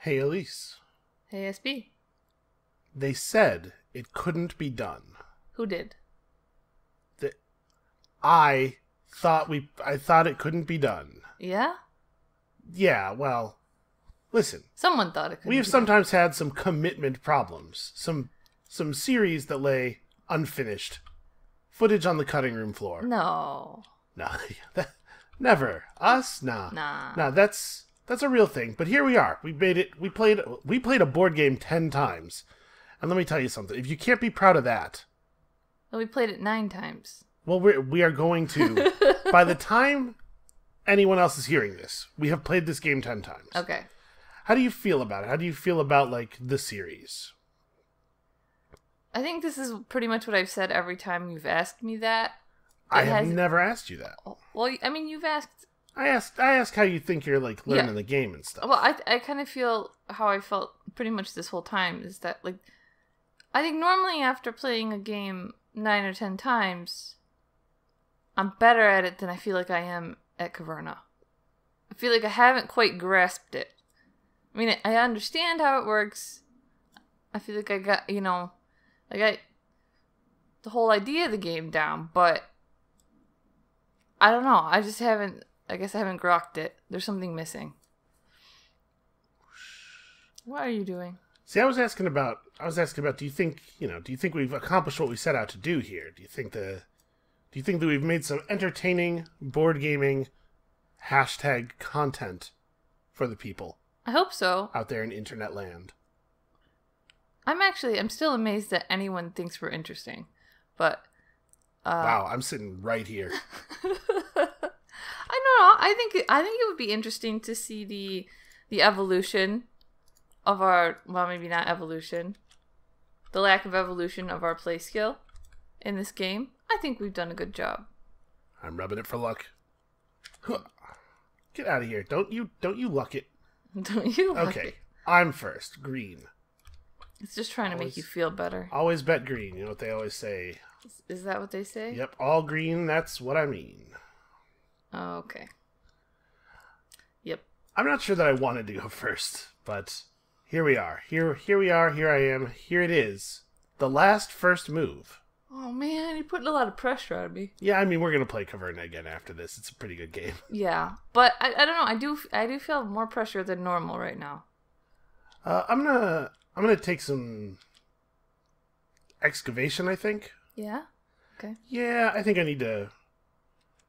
Hey, Elise. Hey, SB. They said it couldn't be done. Who did? That I thought it couldn't be done. Yeah? Yeah, well, listen. Someone thought it could We be have sometimes had some commitment problems. Some series that lay unfinished. Footage on the cutting room floor. done. No. No, never. Us? Nah. Nah. Nah, that's a real thing. But here we are. We made it. We played a board game 10 times. And let me tell you something. If you can't be proud of that, Well, we played it 9 times. well, we are going to. By the time anyone else is hearing this, we have played this game 10 times. Okay. How do you feel about it? How do you feel about, like, the series? I think this is pretty much what I've said every time you've asked me that. I have never asked you that. Well, I mean, you've asked... I asked how you think you're, like, learning the game and stuff. Well, I kind of feel how I felt pretty much this whole time is that, like, I think normally after playing a game 9 or 10 times, I'm better at it than I feel like I am at Caverna. I feel like I haven't quite grasped it. I mean, I understand how it works. I feel like I got, I got the whole idea of the game down, but I don't know. I guess I haven't grokked it. There's something missing. What are you doing? See, I was asking about, do you think we've accomplished what we set out to do here? Do you think that we've made some entertaining board gaming hashtag content for the people I hope so. out there in internet land? I'm still amazed that anyone thinks we're interesting. But Wow, I'm sitting right here. I don't know. I think it would be interesting to see the evolution of our, well, maybe not evolution, the lack of evolution of our play skill in this game. I think we've done a good job. I'm rubbing it for luck. Get out of here. Don't you luck it. Don't you? Like Okay, it? I'm first. Green. It's just trying to make you feel better. Always bet green. You know what they always say. Is that what they say? Yep, all green, that's what I mean. Oh, okay. Yep. I'm not sure that I wanted to go first, but here we are. Here we are. Here I am. Here it is. The last first move. Oh man, you're putting a lot of pressure on me. Yeah, I mean, we're going to play Caverna again after this. It's a pretty good game. Yeah, but I don't know. I do feel more pressure than normal right now. I'm gonna take some excavation, I think. Yeah? Okay. Yeah, I think I need to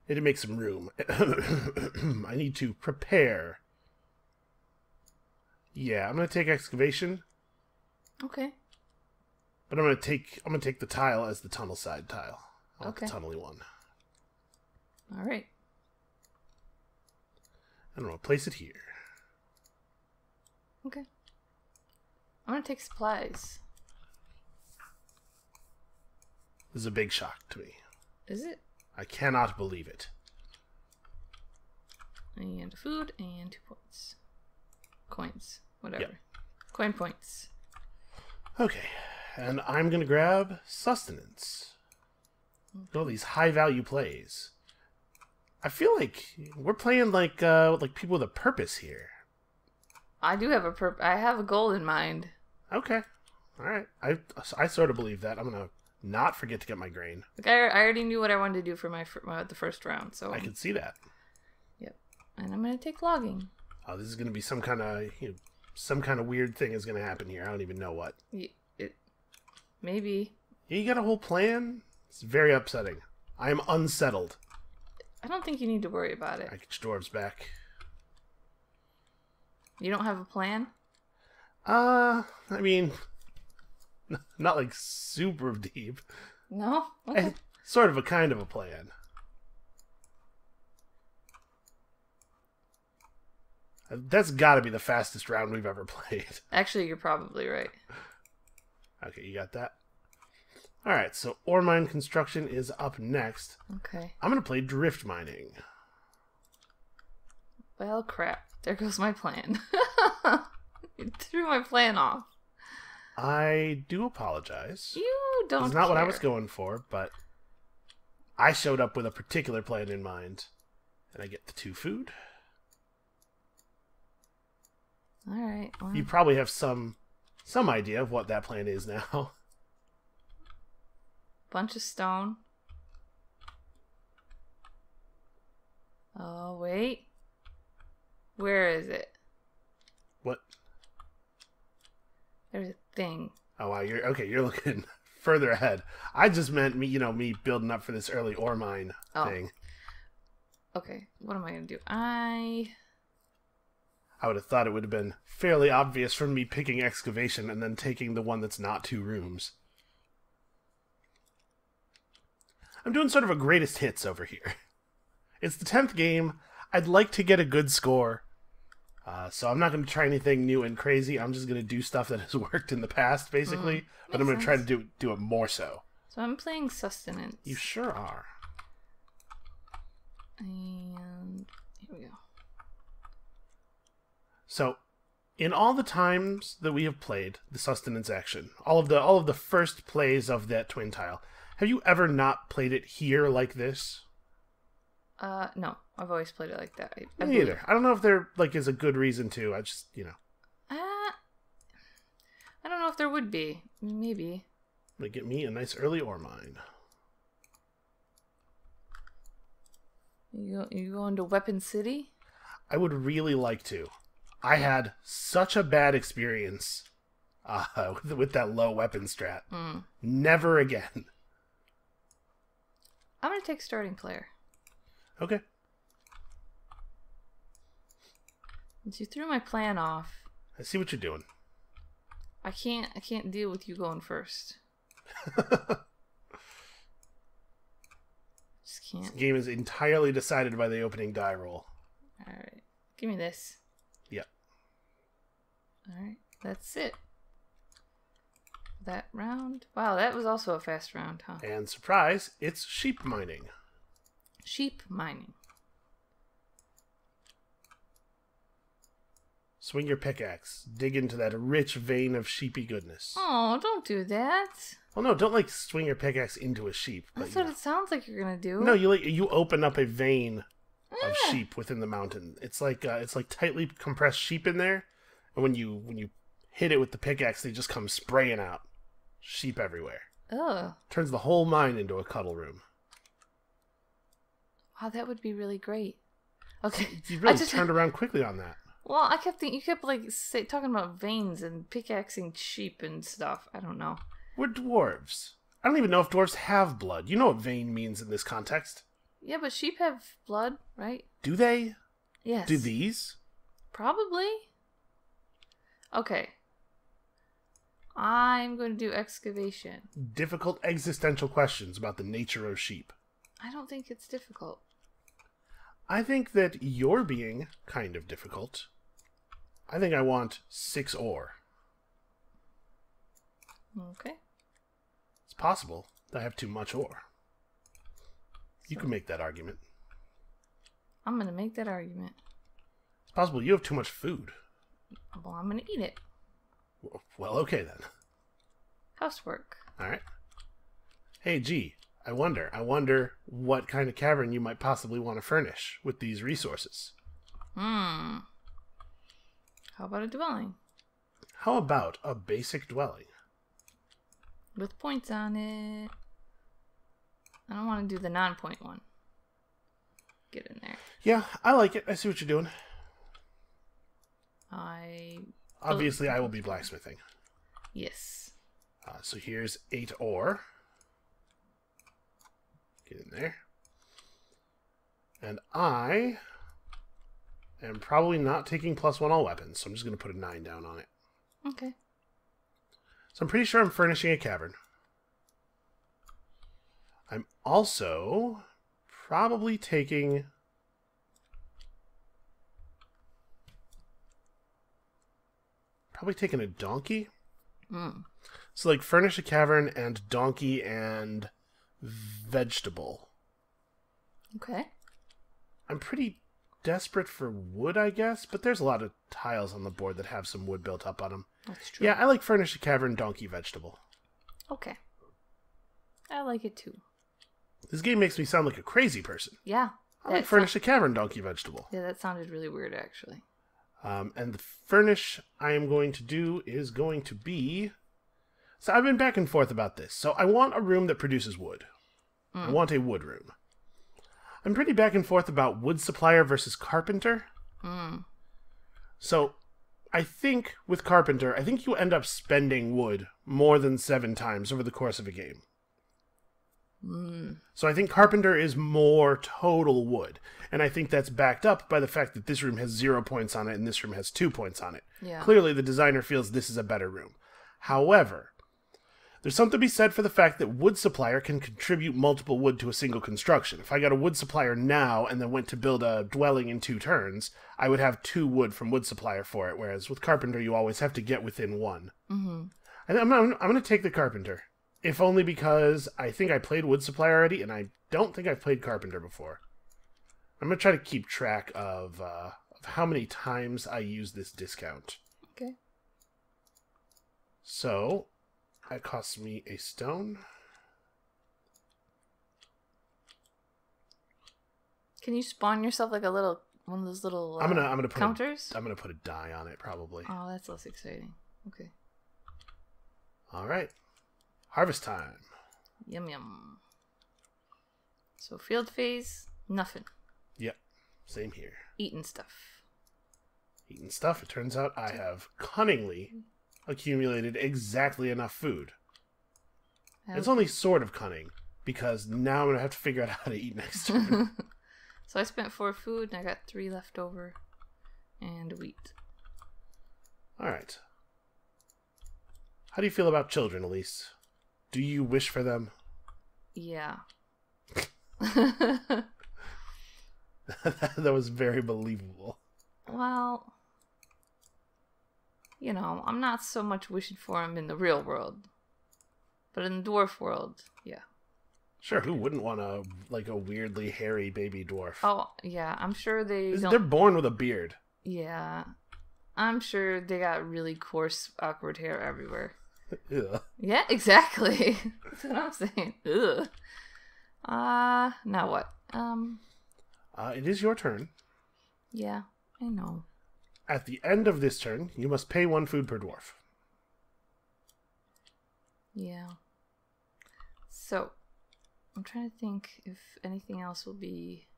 make some room. I need to prepare. Yeah, I'm gonna take excavation, Okay. but I'm gonna take the tile as the tunnel side tile. I want Okay. the tunnely one. All right. And I'm gonna place it here. Okay. I'm gonna take supplies. This is a big shock to me. Is it? I cannot believe it. And food and 2 points. Coins. Whatever. Yep. Coin points. Okay, and I'm gonna grab sustenance. All these high value plays. I feel like we're playing like people with a purpose here. I do have I have a goal in mind. Okay, all right. I sort of believe that. I'm gonna not forget to get my grain. Like I already knew what I wanted to do for the first round, so I can see that. Yep. And I'm gonna take logging. Oh, this is gonna be some kind of weird thing is gonna happen here. I don't even know what. Maybe. Yeah, you got a whole plan? It's very upsetting. I am unsettled. I don't think you need to worry about it. I get your dwarves back. You don't have a plan? I mean, not like super deep. No? Okay. Sort of a kind of a plan. That's got to be the fastest round we've ever played. Actually, you're probably right. Okay, you got that? Alright, so ore mine construction is up next. Okay. I'm going to play drift mining. Well, crap. There goes my plan. You threw my plan off. I do apologize. You don't It's not what I care. was going for, but I showed up with a particular plan in mind. And I get the 2 food. Alright. Well. You probably have some idea of what that plan is now. Bunch of stone. Oh, wait. Where is it? What? There's a thing. Oh, wow. You're looking further ahead. I just meant me building up for this early ore mine thing. Okay. What am I going to do? I would have thought it would have been fairly obvious from me picking excavation and then taking the one that's not 2 rooms. I'm doing sort of a greatest hits over here. It's the 10th game. I'd like to get a good score. So I'm not going to try anything new and crazy. I'm just going to do stuff that has worked in the past, basically. But I'm going to try to do it more so. So I'm playing Sustenance. You sure are. And here we go. So, in all the times that we have played the Sustenance action, all of the first plays of that twin tile, have you ever not played it here like this? No. I've always played it like that. Me either. I don't know if there is a good reason to. I just, I don't know if there would be. Maybe. I'm gonna get me a nice early ore mine. You going to Weapon City? I would really like to. I had such a bad experience with that low weapon strat. Never again. I'm going to take starting player. Okay. Since you threw my plan off. I see what you're doing. I can't deal with you going first. Just can't. This game is entirely decided by the opening die roll. Alright. Give me this. Yep. Alright. That's it. That round. Wow, that was also a fast round, huh? And surprise, it's sheep mining. Sheep mining. Swing your pickaxe. Dig into that rich vein of sheepy goodness. Oh, don't do that. Well, no, don't swing your pickaxe into a sheep. That's what it sounds like you're gonna do. No, you open up a vein of sheep within the mountain. It's like tightly compressed sheep in there, and when you hit it with the pickaxe, they just come spraying out. Sheep everywhere. Ugh. Turns the whole mine into a cuddle room. Wow, that would be really great. Okay. You really turned around quickly on that. Well, I kept thinking, you kept talking about veins and pickaxing sheep and stuff. I don't know. We're dwarves. I don't even know if dwarves have blood. You know what vein means in this context? Yeah, but sheep have blood, right? Do they? Yes. Do these? Probably. Okay. I'm going to do excavation. Difficult existential questions about the nature of sheep. I don't think it's difficult. I think that you're being kind of difficult. I think I want 6 ore. Okay. It's possible that I have too much ore. You can make that argument. I'm going to make that argument. It's possible you have too much food. Well, I'm going to eat it. Well, okay then. Housework. Alright. Hey, G, I wonder what kind of cavern you might possibly want to furnish with these resources. How about a dwelling? How about a basic dwelling? With points on it. I don't want to do the non-point one. Get in there. Yeah, I like it. I see what you're doing. Obviously, I will be blacksmithing. Yes. So here's 8 ore. Get in there. And I am probably not taking +1 all weapons, so I'm just going to put a 9 down on it. Okay. So I'm pretty sure I'm furnishing a cavern. I'm also probably taking... a donkey. So furnish a cavern and donkey and vegetable. Okay. I'm pretty desperate for wood, I guess, but there's a lot of tiles on the board that have some wood built up on them. That's true. Yeah, I like furnish a cavern, donkey, vegetable. Okay. I like it too. This game makes me sound like a crazy person. Yeah. I like furnish a cavern, donkey, vegetable. Yeah, that sounded really weird, actually. And the furnish I am going to do is going to be... So I've been back and forth about this. So I want a room that produces wood. I want a wood room. I'm pretty back and forth about wood supplier versus carpenter. So I think with carpenter, I think you end up spending wood more than 7 times over the course of a game. So I think carpenter is more total wood. And I think that's backed up by the fact that this room has 0 points on it and this room has 2 points on it. Yeah. Clearly the designer feels this is a better room. However, there's something to be said for the fact that wood supplier can contribute multiple wood to a single construction. If I got a wood supplier now and then went to build a dwelling in 2 turns, I would have 2 wood from wood supplier for it, whereas with carpenter you always have to get within 1. I'm going to take the carpenter. If only because I think I played wood supplier already, and I don't think I've played carpenter before. I'm going to try to keep track of how many times I use this discount. Okay. So, that costs me a stone. Can you spawn yourself like a little one of those little I'm gonna put counters? I'm gonna put a die on it probably. Oh, that's less exciting. Okay. All right. Harvest time. Yum yum. So field phase, nothing. Yep. Same here. Eating stuff. Eating stuff. It turns out I have cunningly accumulated exactly enough food. It's only sort of cunning, because now I'm going to have to figure out how to eat next turn. So I spent 4 food, and I got 3 left over. And wheat. Alright. How do you feel about children, Elise? Do you wish for them? Yeah. That was very believable. Well, you know, I'm not so much wishing for them in the real world. But in the dwarf world, yeah. Sure, who wouldn't want a weirdly hairy baby dwarf? Oh, yeah, I'm sure They're born with a beard. Yeah. I'm sure they got really coarse, awkward hair everywhere. Ugh. Yeah, exactly. That's what I'm saying. Ugh. Now what? It is your turn. Yeah, I know. At the end of this turn, you must pay 1 food per dwarf. Yeah. So, I'm trying to think if anything else will be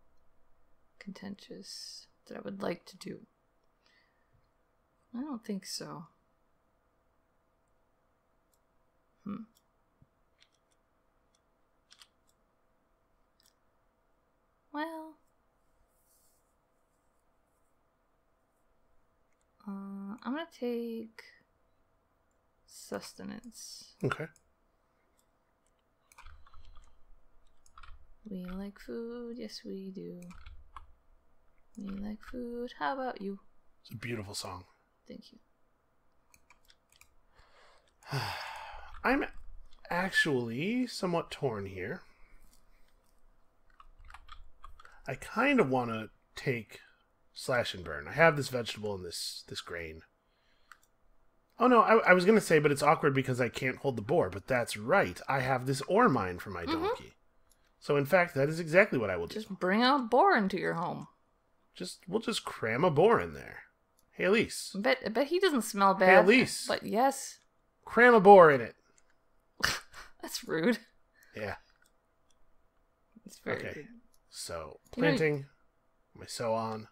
contentious that I would like to do. I don't think so. Well, I'm gonna take sustenance. Okay. We like food, yes we do. We like food, how about you? It's a beautiful song. Thank you. I'm actually somewhat torn here. I kind of want to take slash and burn. I have this vegetable and this grain. Oh no, I was going to say, but it's awkward because I can't hold the boar, but that's right. I have this ore mine for my donkey. So in fact, that is exactly what I will do. Just bring a boar into your home. We'll just cram a boar in there. Hey, Elise. I bet he doesn't smell bad. Hey, Elise. But yes. Cram a boar in it. That's rude. Yeah. It's very okay. rude. So, planting, my sow on.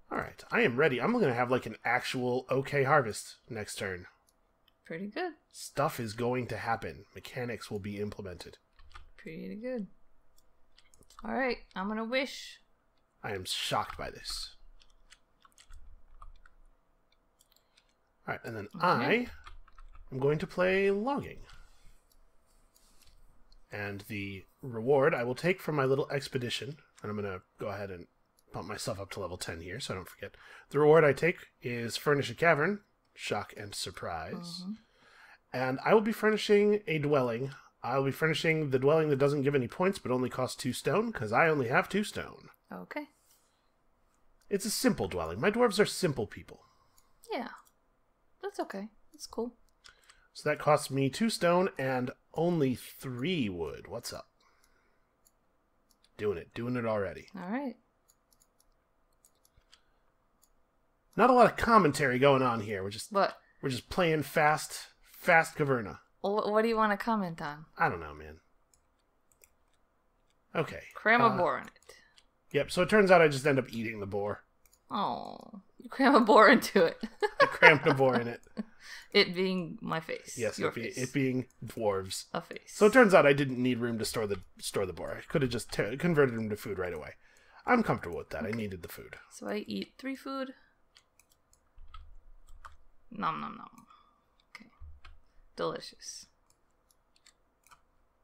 Alright, I am ready. I'm going to have like an actual okay harvest next turn. Pretty good. Stuff is going to happen. Mechanics will be implemented. Pretty good. Alright, I'm going to wish. I am shocked by this. Alright, and then I am going to play logging. And the reward I will take from my little expedition, and I'm going to go ahead and bump myself up to level 10 here so I don't forget. The reward I take is furnish a cavern, shock and surprise. And I will be furnishing a dwelling. I'll be furnishing the dwelling that doesn't give any points but only costs 2 stone, because I only have 2 stone. Okay. It's a simple dwelling. My dwarves are simple people. Yeah. That's okay. That's cool. So that costs me 2 stone and only 3 wood. What's up? Doing it already. All right. Not a lot of commentary going on here. What? We're just playing fast Caverna. What do you want to comment on? I don't know, man. Okay. Cram a boar in it. Yep, so it turns out I just end up eating the boar. Oh, you cram a boar into it. I crammed a boar in it. It being my face. Yes, your face. It being dwarves. A face. So it turns out I didn't need room to store the boar. I could have just converted him to food right away. I'm comfortable with that. Okay. I needed the food. So I eat 3 food. Nom nom nom. Okay. Delicious.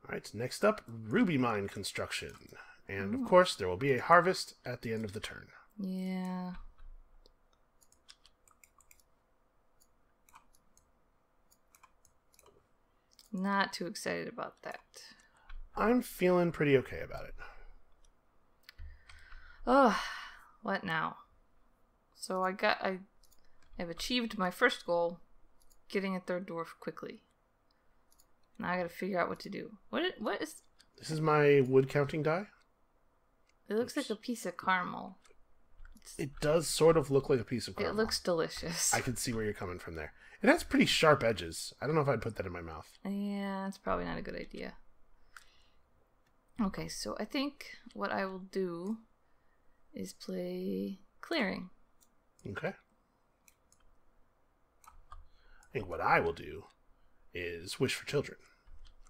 Alright, next up, ruby mine construction. And of course, there will be a harvest at the end of the turn. Yeah. Not too excited about that. I'm feeling pretty okay about it. Oh, what now? So I've achieved my first goal, getting a 3rd dwarf quickly. Now I gotta figure out what to do. What is... This is my wood counting die. It looks like a piece of caramel. It does sort of look like a piece of caramel. It looks delicious. I can see where you're coming from there. It has pretty sharp edges. I don't know if I'd put that in my mouth. Yeah, it's probably not a good idea. Okay, so I think what I will do is play clearing. Okay. I think what I will do is wish for children.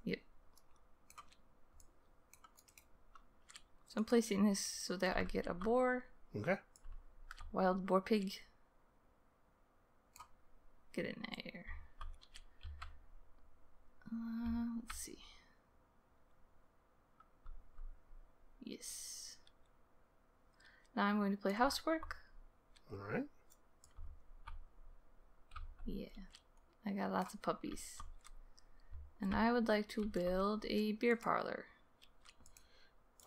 Yep. So I'm placing this so that I get a boar. Okay. Wild boar pig. Get in there. Let's see. Yes. Now I'm going to play housework. Alright. Yeah. I got lots of puppies. And I would like to build a beer parlor.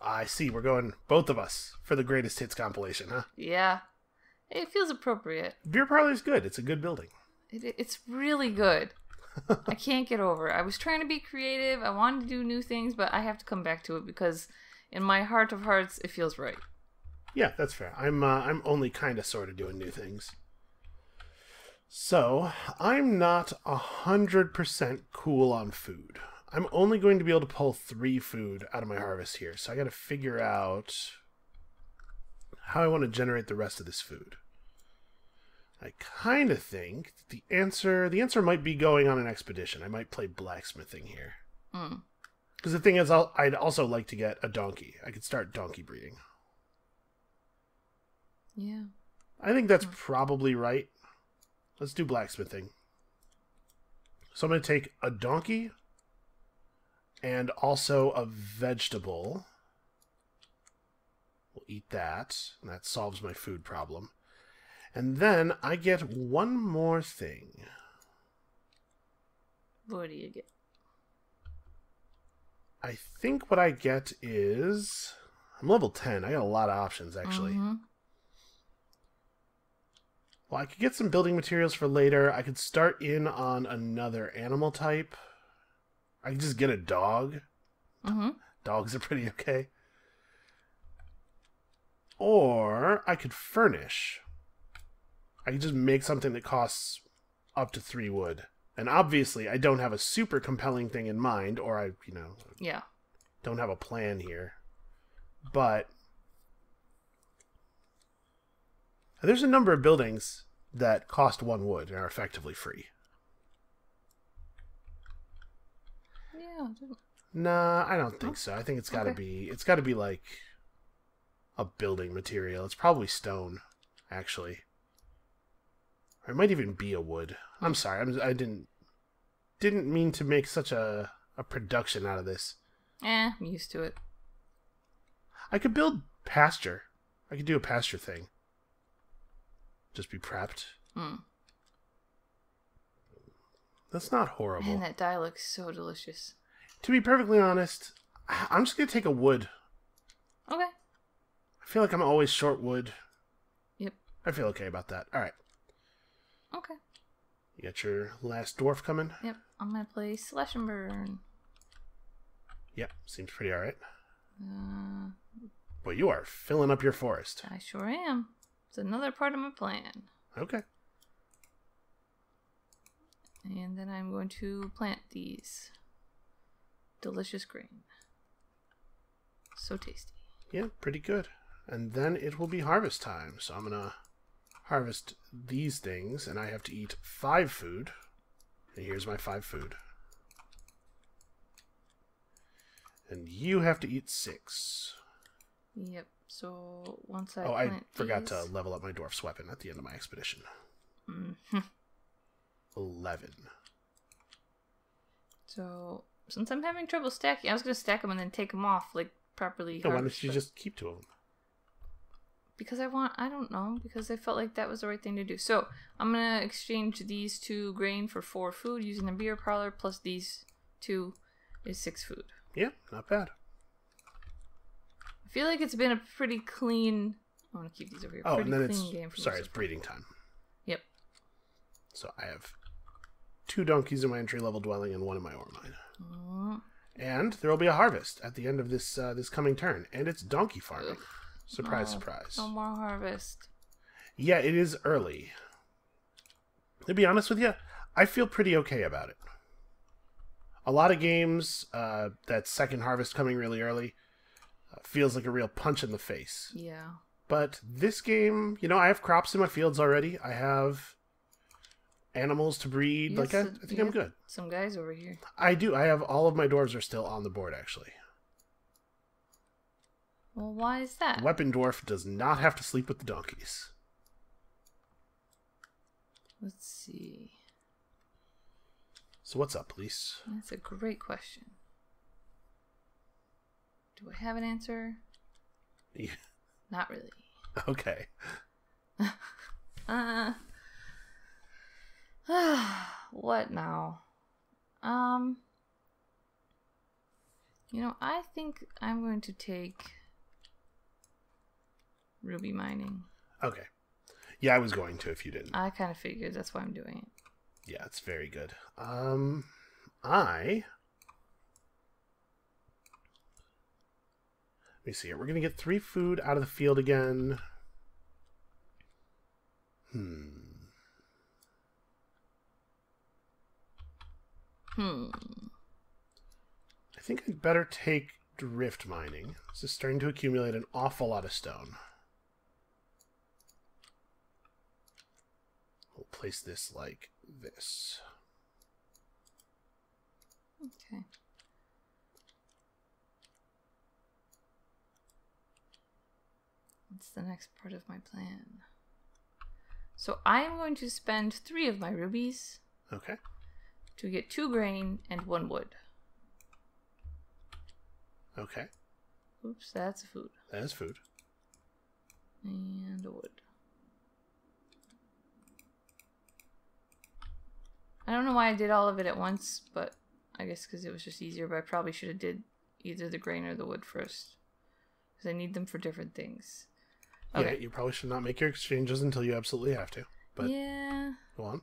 I see. We're going, both of us, for the greatest hits compilation, huh? Yeah. It feels appropriate. Beer parlor's good. It's a good building. It's really good. I can't get over it. I was trying to be creative. I wanted to do new things, but I have to come back to it because in my heart of hearts, it feels right. Yeah, that's fair. I'm only kind of sort of doing new things. So, I'm not 100% cool on food. I'm only going to be able to pull 3 food out of my harvest here, so I gotta figure out how I want to generate the rest of this food. I kind of think the answer might be going on an expedition. I might play blacksmithing here. Because the thing is, I'd also like to get a donkey. I could start donkey breeding. Yeah. I think that's probably right. Let's do blacksmithing. So I'm going to take a donkey and also a vegetable. We'll eat that, and that solves my food problem. And then I get one more thing. What do you get? I think what I get is... I'm level 10. I got a lot of options, actually. Well, I could get some building materials for later. I could start in on another animal type. I could just get a dog. Dogs are pretty okay. Or I could furnish. I could just make something that costs up to 3 wood. And obviously, I don't have a super compelling thing in mind, or I, don't have a plan here. But there's a number of buildings that cost 1 wood and are effectively free. Yeah. Nah, I don't think so. I think it's gotta be like a building material. It's probably stone, actually. Or it might even be a wood. I'm sorry. I didn't mean to make such a production out of this. I'm used to it. I could build pasture. I could do a pasture thing. Just be prepped. That's not horrible. Man, that dye looks so delicious. To be perfectly honest, I'm just going to take a wood. Okay. I feel like I'm always short wood. Yep. I feel okay about that. All right. Okay. You got your last dwarf coming? Yep. I'm going to play Slash and Burn. Yep. Seems pretty all right. Well, you are filling up your forest. I sure am. It's another part of my plan. Okay. And then I'm going to plant these. Delicious grain. So tasty. Yeah, pretty good. And then it will be harvest time. So I'm going to harvest these things, and I have to eat 5 food. And here's my 5 food. And you have to eat 6. Yep. So once I I plant forgot these... to level up my dwarf's weapon at the end of my expedition. Mm-hmm. 11. So since I'm having trouble stacking, I was going to stack them and then take them off, like, properly. Yeah, why don't you just keep 2 of them? Because I don't know, because I felt like that was the right thing to do. So I'm going to exchange these 2 grain for 4 food using the beer parlor, plus these 2 is 6 food. Yeah, not bad. I feel like it's been a pretty clean... I want to keep these over here. Oh, pretty and then clean game for it's breeding time. Yep. So I have 2 donkeys in my entry-level dwelling and 1 in my ore mine. And there will be a harvest at the end of this this coming turn. And it's donkey farming. Surprise, surprise. No more harvest. Yeah, it is early. To be honest with you, I feel pretty okay about it. A lot of games, that second harvest coming really early, feels like a real punch in the face. Yeah. But this game, I have crops in my fields already. I have animals to breed. Yes, I think I'm good. Some guys over here. I do. I have all of my dwarves are still on the board, actually. Well, why is that? Weapon dwarf does not have to sleep with the donkeys. Let's see. So what's up, police? That's a great question. Do I have an answer? Yeah. Not really. Okay. What now? I think I'm going to take ruby mining. Okay. Yeah, I was going to if you didn't. I kind of figured that's why I'm doing it. Yeah, it's very good. Let me see here. We're going to get 3 food out of the field again. I think I'd better take drift mining. This is starting to accumulate an awful lot of stone. We'll place this like this. Okay. What's the next part of my plan? So I am going to spend 3 of my rubies. Okay. To get 2 grain and 1 wood. Okay. Oops, that's food. That is food. And a wood. I don't know why I did all of it at once, but I guess because it was just easier, but I probably should have did either the grain or the wood first. Because I need them for different things. Okay. Yeah, you probably should not make your exchanges until you absolutely have to. But yeah. Go on.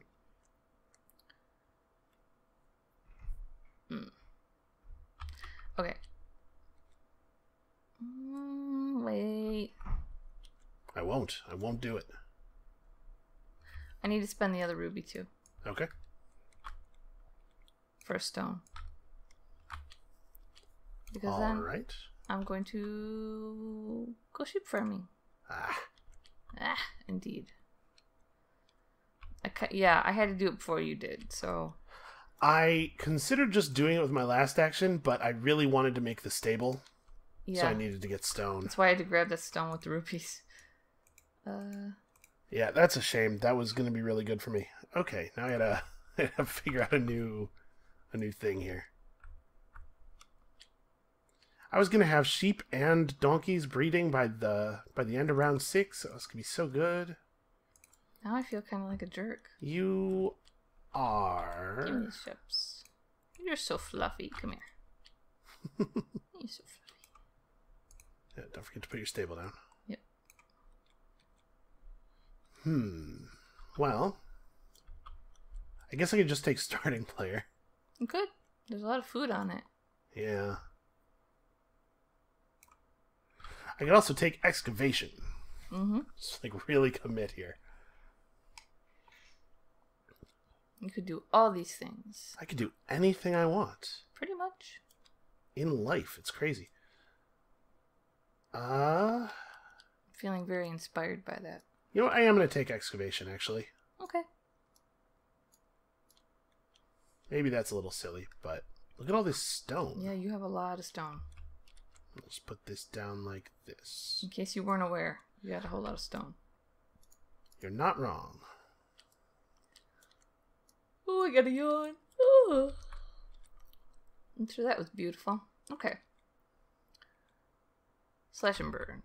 Okay. Wait. I won't do it. I need to spend the other ruby too. Okay. For a stone. Because All then right. I'm going to go sheep farming. Indeed. I had to do it before you did, so... I considered just doing it with my last action, but I really wanted to make the stable. Yeah. So I needed to get stone. That's why I had to grab that stone with the rupees. Yeah, that's a shame. That was going to be really good for me. Okay, now I gotta figure out a new thing here. I was gonna have sheep and donkeys breeding by the end of round 6. So it's gonna be so good. Now I feel kind of like a jerk. You are. Give me the ships. You're so fluffy. Come here. You're so fluffy. Yeah, don't forget to put your stable down. Yep. Well, I guess I could just take starting player. You could. There's a lot of food on it. Yeah. I could also take excavation. Mm-hmm. Just really commit here. You could do all these things. I could do anything I want. Pretty much. In life. It's crazy. Feeling very inspired by that. You know what? I am going to take excavation, actually. Okay. Maybe that's a little silly, but look at all this stone. Yeah, you have a lot of stone. Let's put this down like this. In case you weren't aware, you had a whole lot of stone. You're not wrong. Oh, I got a yawn. Oh. I'm sure that was beautiful. Okay. Slash and burn.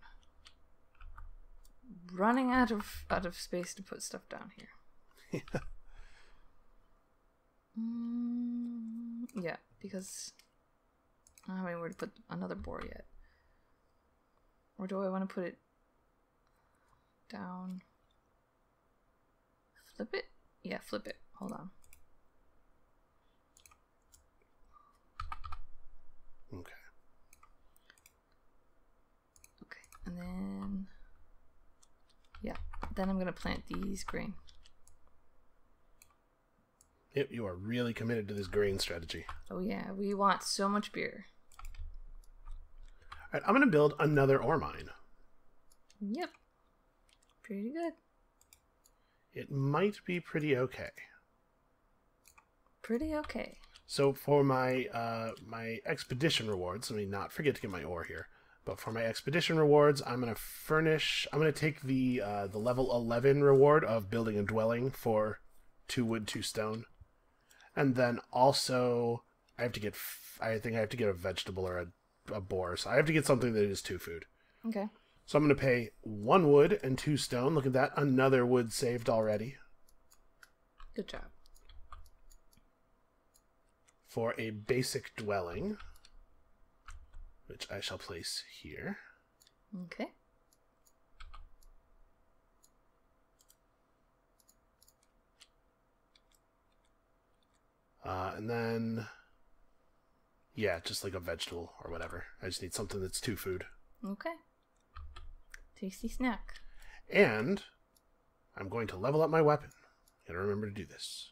Running out of space to put stuff down here. Yeah. Yeah, because I don't have anywhere to put another board yet. Or do I want to put it down? Flip it? Yeah, flip it. Hold on. Okay. Okay, and then... Yeah, then I'm going to plant these grain. Yep, you are really committed to this grain strategy. Oh yeah, we want so much beer. Alright, I'm going to build another ore mine. Yep. Pretty good. It might be pretty okay. Pretty okay. So for my my expedition rewards, let me not forget to get my ore here. But for my expedition rewards, I'm going to take the level 11 reward of building a dwelling for 2 wood, 2 stone. And then also, I think I have to get a vegetable or a boar. So I have to get something that is 2 food. Okay. So I'm going to pay 1 wood and 2 stone. Look at that. Another wood saved already. Good job. For a basic dwelling, which I shall place here. Okay. And then, yeah, just like a vegetable or whatever. I just need something that's 2 food. Okay. Tasty snack. And I'm going to level up my weapon. Gotta remember to do this.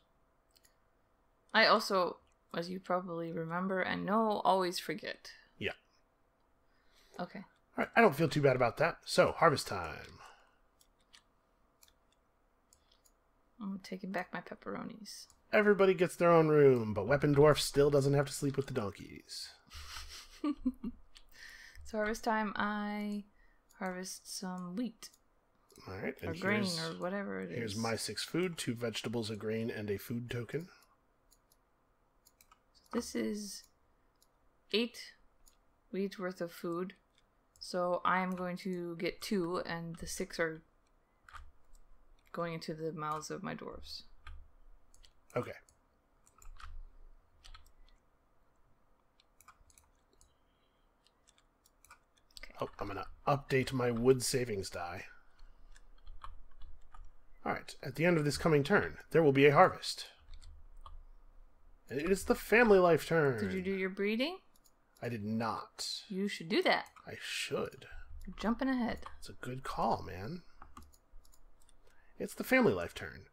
I also, as you probably remember and know, always forget. Yeah. Okay. All right, I don't feel too bad about that. So, harvest time. I'm taking back my pepperonis. Everybody gets their own room, but Weapon Dwarf still doesn't have to sleep with the donkeys. So harvest time, I harvest some wheat. All right, or grain, or whatever it is. Here's my 6 food, 2 vegetables, a grain, and a food token. This is 8 wheat worth of food. So I'm going to get 2, and the 6 are going into the mouths of my dwarves. Okay. Oh, I'm going to update my wood savings die. Alright, at the end of this coming turn, there will be a harvest. It is the family life turn. Did you do your breeding? I did not. You should do that. I should. You're jumping ahead. It's a good call, man. It's the family life turn.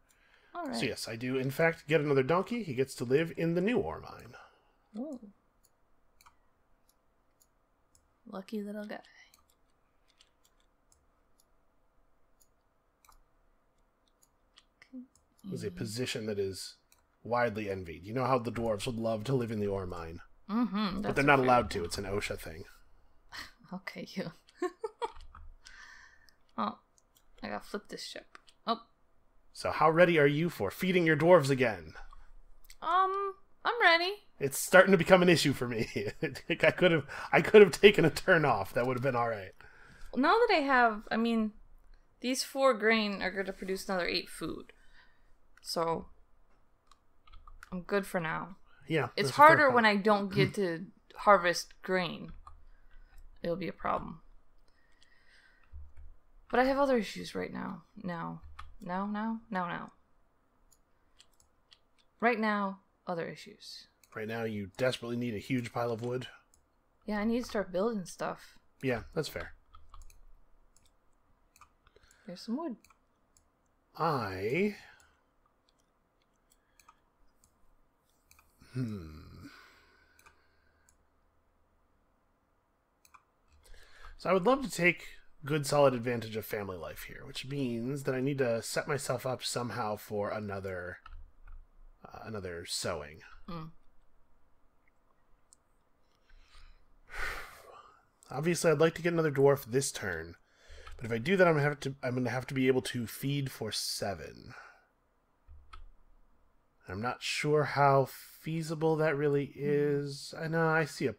All right. So yes, I do in fact get another donkey. He gets to live in the new ore mine. Ooh. Lucky little guy. Okay. It was a position that is widely envied. You know how the dwarves would love to live in the ore mine. Mm-hmm. But they're not allowed to. It's an OSHA thing. Okay, you. Oh, I gotta flip this ship. Oh. So how ready are you for feeding your dwarves again? I'm ready. It's starting to become an issue for me. I could have taken a turn off. That would have been all right. Now that I have, I mean, these 4 grain are going to produce another 8 food. So, I'm good for now. Yeah. It's harder when I don't get to harvest grain. It'll be a problem. But I have other issues right now. Now. Right now, other issues. Right now, you desperately need a huge pile of wood. Yeah, I need to start building stuff. Yeah, that's fair. There's some wood. I So I would love to take good solid advantage of family life here, which means that I need to set myself up somehow for another sewing. Obviously, I'd like to get another dwarf this turn, but if I do that, I'm gonna have to be able to feed for 7. I'm not sure how feasible that really is. I know I certainly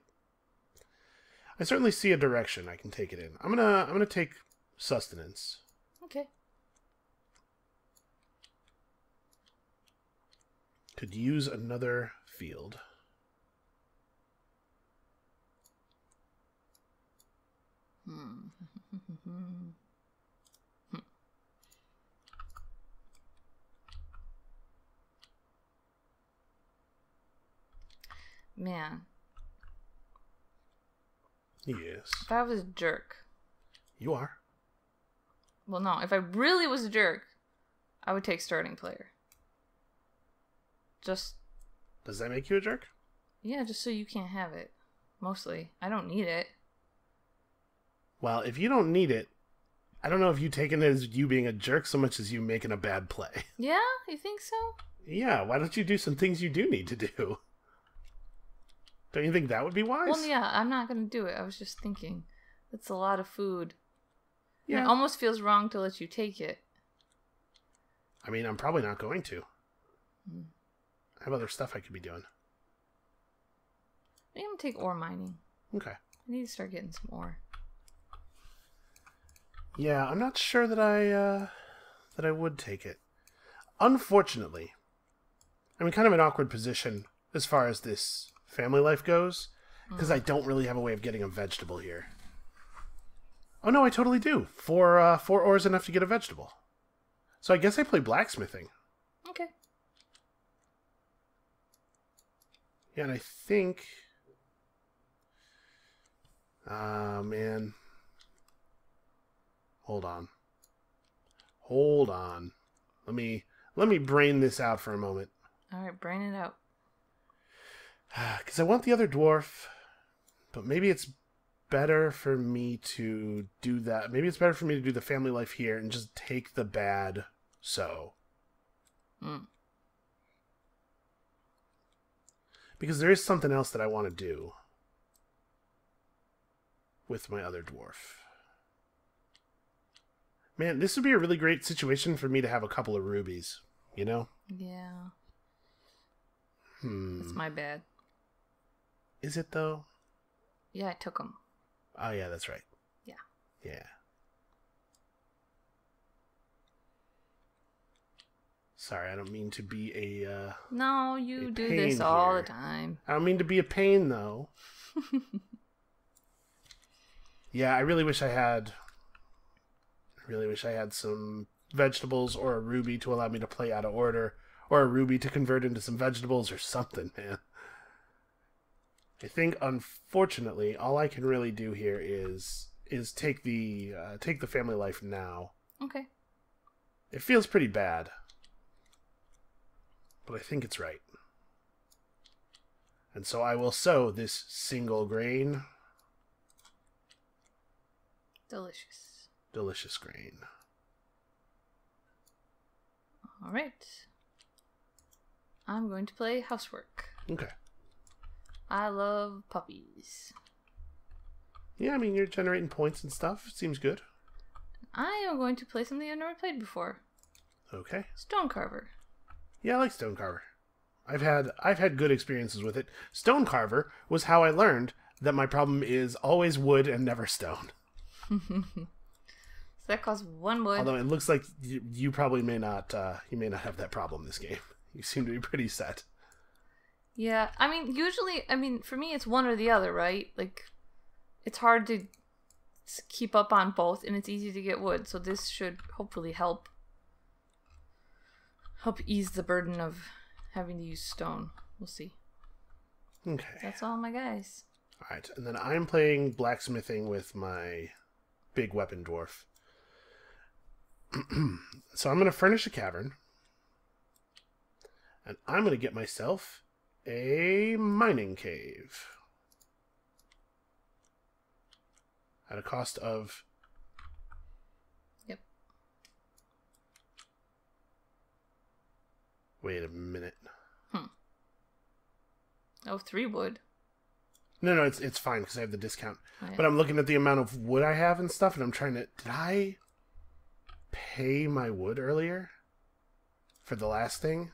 see a direction I can take it in. I'm gonna take sustenance. Okay. Could use another field. Man. Yes. If I was a jerk. You are. Well, no. If I really was a jerk, I would take starting player. Just. Does that make you a jerk? Yeah, just so you can't have it. Mostly. I don't need it. Well, if you don't need it, I don't know if you taking it as you being a jerk so much as you making a bad play. Yeah? You think so? Yeah, why don't you do some things you do need to do? Don't you think that would be wise? Well, yeah, I'm not going to do it. I was just thinking. That's a lot of food. Yeah. And it almost feels wrong to let you take it. I mean, I'm probably not going to. I have other stuff I could be doing. I'm going to take ore mining. Okay. I need to start getting some ore. Yeah, I'm not sure that I would take it. Unfortunately, I'm in kind of an awkward position as far as this family life goes, because I don't really have a way of getting a vegetable here. Oh no, I totally do. 4 ores enough to get a vegetable. So I guess I play blacksmithing. Okay. Yeah, and I think... man. Hold on. Let me brain this out for a moment. Alright, brain it out. Because I want the other dwarf, but maybe it's better for me to do that. Maybe it's better for me to do the family life here and just take the bad Because there is something else that I want to do with my other dwarf. Man, this would be a really great situation for me to have a couple of rubies, you know? Yeah. That's my bad. Is it, though? Yeah, I took them. Oh, yeah, that's right. Yeah. Yeah. Sorry, I don't mean to be a, No, you a do pain this all here. the time. I don't mean to be a pain, though. Yeah, I really wish I had some vegetables or a ruby to allow me to play out of order, or a ruby to convert into some vegetables or something, man. I think, unfortunately, all I can really do here is take the family life now. Okay. It feels pretty bad, but I think it's right. And so I will sow this single grain. Delicious. Delicious grain. All right. I'm going to play housework. Okay. I love puppies. Yeah, I mean, you're generating points and stuff. Seems good. I am going to play something I've never played before. Okay. Stonecarver. Yeah, I like Stonecarver. I've had good experiences with it. Stonecarver was how I learned that my problem is always wood and never stone. So that costs 1 wood. Although it looks like you probably may not have that problem this game. You seem to be pretty set. Yeah, I mean, usually, for me, it's one or the other, right? Like, it's hard to keep up on both, and it's easy to get wood, so this should hopefully help ease the burden of having to use stone. We'll see. Okay. That's all my guys. Alright, and then I'm playing blacksmithing with my big weapon dwarf. So I'm going to furnish a cavern, and I'm going to get myself a mining cave. At a cost of... Yep. Wait a minute. Oh, 3 wood. No, it's fine because I have the discount. Oh, yeah. But I'm looking at the amount of wood I have and stuff, and I'm trying to... Did I pay my wood earlier? For the last thing?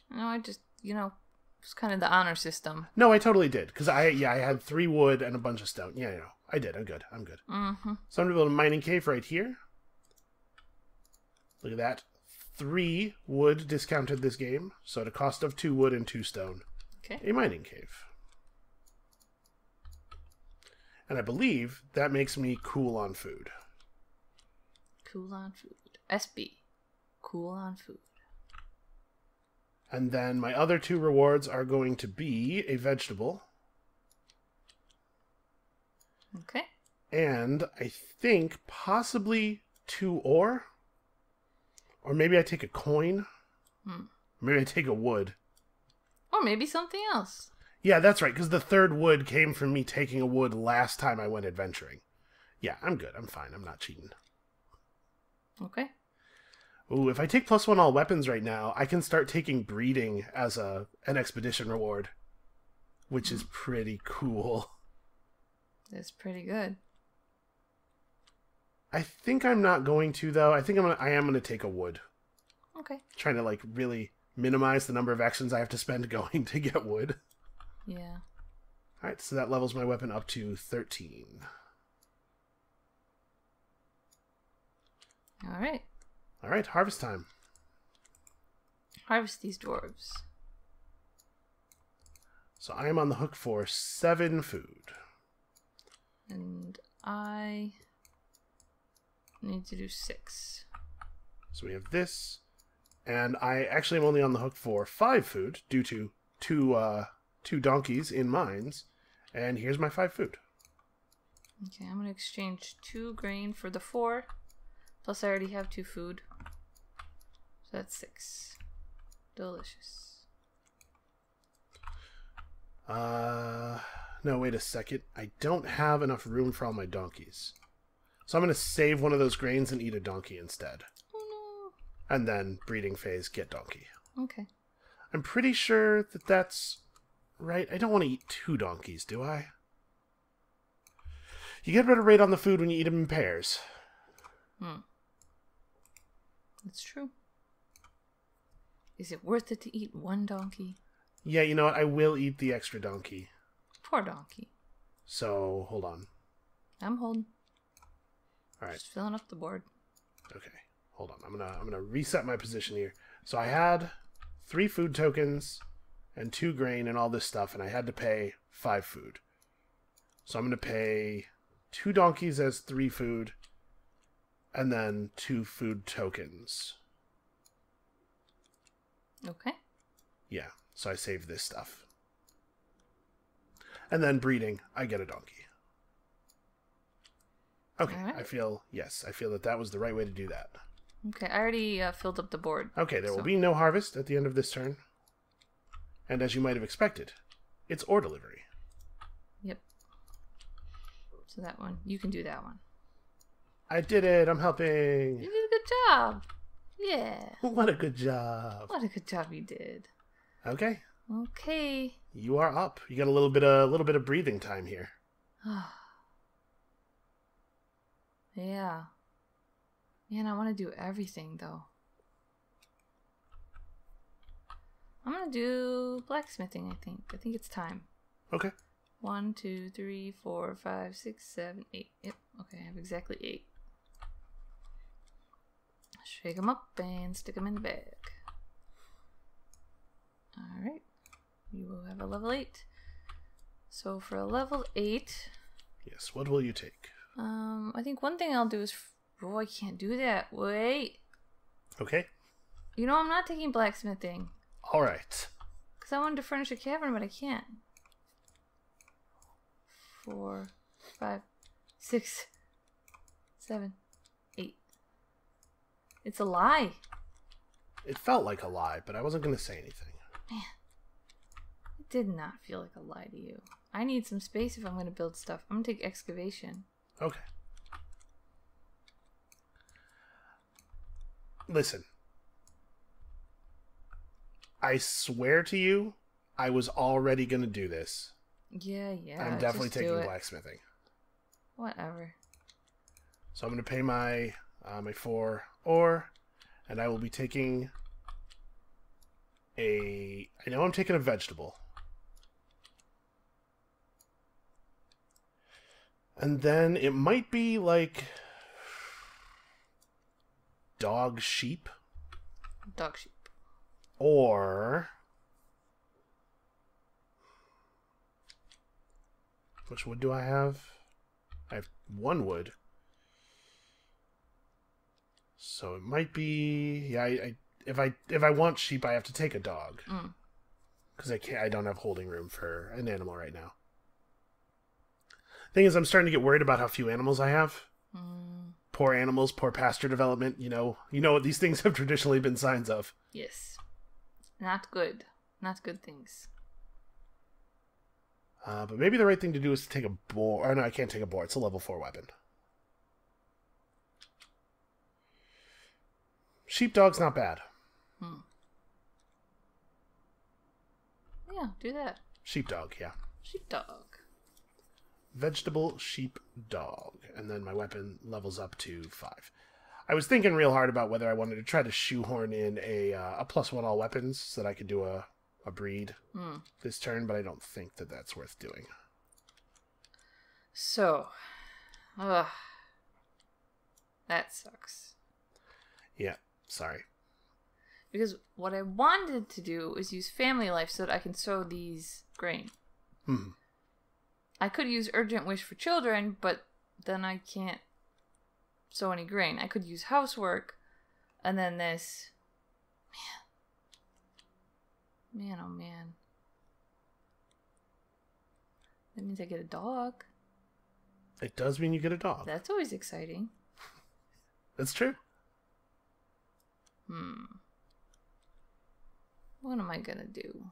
No, I just, it's kind of the honor system. No, I totally did. Because I had 3 wood and a bunch of stone. Yeah, I did. I'm good. Mm-hmm. So I'm going to build a mining cave right here. Look at that. 3 wood discounted this game. So at a cost of 2 wood and 2 stone. Okay. A mining cave. And I believe that makes me cool on food. Cool on food. SB. Cool on food. And then my other 2 rewards are going to be a vegetable. Okay. And I think possibly 2 ore. Or maybe I take a coin. Maybe I take a wood. Or maybe something else. Yeah, that's right, because the 3rd wood came from me taking a wood last time I went adventuring. Yeah, I'm good. I'm fine. I'm not cheating. Okay. Ooh, if I take +1 all weapons right now, I can start taking breeding as an expedition reward. Which is pretty cool. That's pretty good. I think I'm not going to, though. I think I am going to take a wood. Okay. Trying to, really minimize the number of actions I have to spend going to get wood. Yeah. Alright, so that levels my weapon up to 13. Alright. Alright, harvest time. Harvest these dwarves. So I am on the hook for 7 food. And I need to do 6. So we have this. And I actually am only on the hook for 5 food due to two donkeys in mines. And here's my 5 food. Okay, I'm going to exchange 2 grain for the 4. Plus I already have 2 food. So that's 6. Delicious. No, wait a second. I don't have enough room for all my donkeys. So I'm going to save one of those grains and eat a donkey instead. Oh And then, breeding phase, get donkey. no. Okay. I'm pretty sure that that's right. I don't want to eat 2 donkeys, do I? You get a better rate on the food when you eat them in pairs. That's true. Is it worth it to eat 1 donkey? Yeah, you know what? I will eat the extra donkey. Poor donkey. So, hold on. I'm holding. Alright. Just filling up the board. Okay. Hold on. I'm gonna reset my position here. So I had 3 food tokens and 2 grain and all this stuff, and I had to pay 5 food. So I'm gonna pay 2 donkeys as 3 food, and then 2 food tokens. Okay. Yeah. So I save this stuff. And then breeding, I get a donkey. Okay, All right. I feel that was the right way to do that. Okay, I already filled up the board. Okay, there will be no harvest at the end of this turn. And as you might have expected, it's ore delivery. Yep. So that one, you can do that one. I did it, I'm You helping. did a good job. Yeah. What a good job. What a good job you did. Okay, Okay. you are up. You got a little bit of breathing time here. Yeah. Man, I want to do everything though. I'm gonna do blacksmithing, I think. I think it's time. Okay. 1, 2, 3, 4, 5, 6, 7, 8. Yep. Okay, I have exactly 8. Shake them up and stick them in the bag. Alright. You will have a level 8. So for a level 8... Yes, what will you take? I think one thing I'll do is... Oh, I can't do that. Wait. Okay. You know, I'm not taking blacksmithing. Alright. Because I wanted to furnish a cavern, but I can't. 4, 5, 6, 7, 8. It's a lie. It felt like a lie, but I wasn't going to say anything. Man. It did not feel like a lie to you. I need some space if I'm going to build stuff. I'm going to take excavation. Okay. Listen. I swear to you, I was already going to do this. Yeah. I'm definitely just taking do it. blacksmithing. Whatever. So I'm going to pay my 4 ore, and I will be taking I know I'm taking a vegetable. And then it might be like dog sheep. Dog sheep. Or which wood do I have? I have 1 wood. So it might be if I want sheep, I have to take a dog. Because I don't have holding room for an animal right now. Thing is, I'm starting to get worried about how few animals I have. Poor animals, poor pasture development. You know what these things have traditionally been signs of. Yes. Not good. Not good things. But maybe the right thing to do is to take a boar. Oh, no, I can't take a boar. It's a level 4 weapon. Sheepdog's not bad. Yeah, do that. Sheepdog, yeah. Sheepdog. Vegetable sheepdog. And then my weapon levels up to 5. I was thinking real hard about whether I wanted to try to shoehorn in a +1 all weapons so that I could do a breed this turn, but I don't think that that's worth doing. So, that sucks. Yeah, sorry. Because what I wanted to do is use family life so that I can sow these grain. I could use urgent wish for children, but then I can't sow any grain. I could use housework, and then this. Man, oh man. That means I get a dog. It does mean you get a dog. That's always exciting. That's true. What am I gonna do?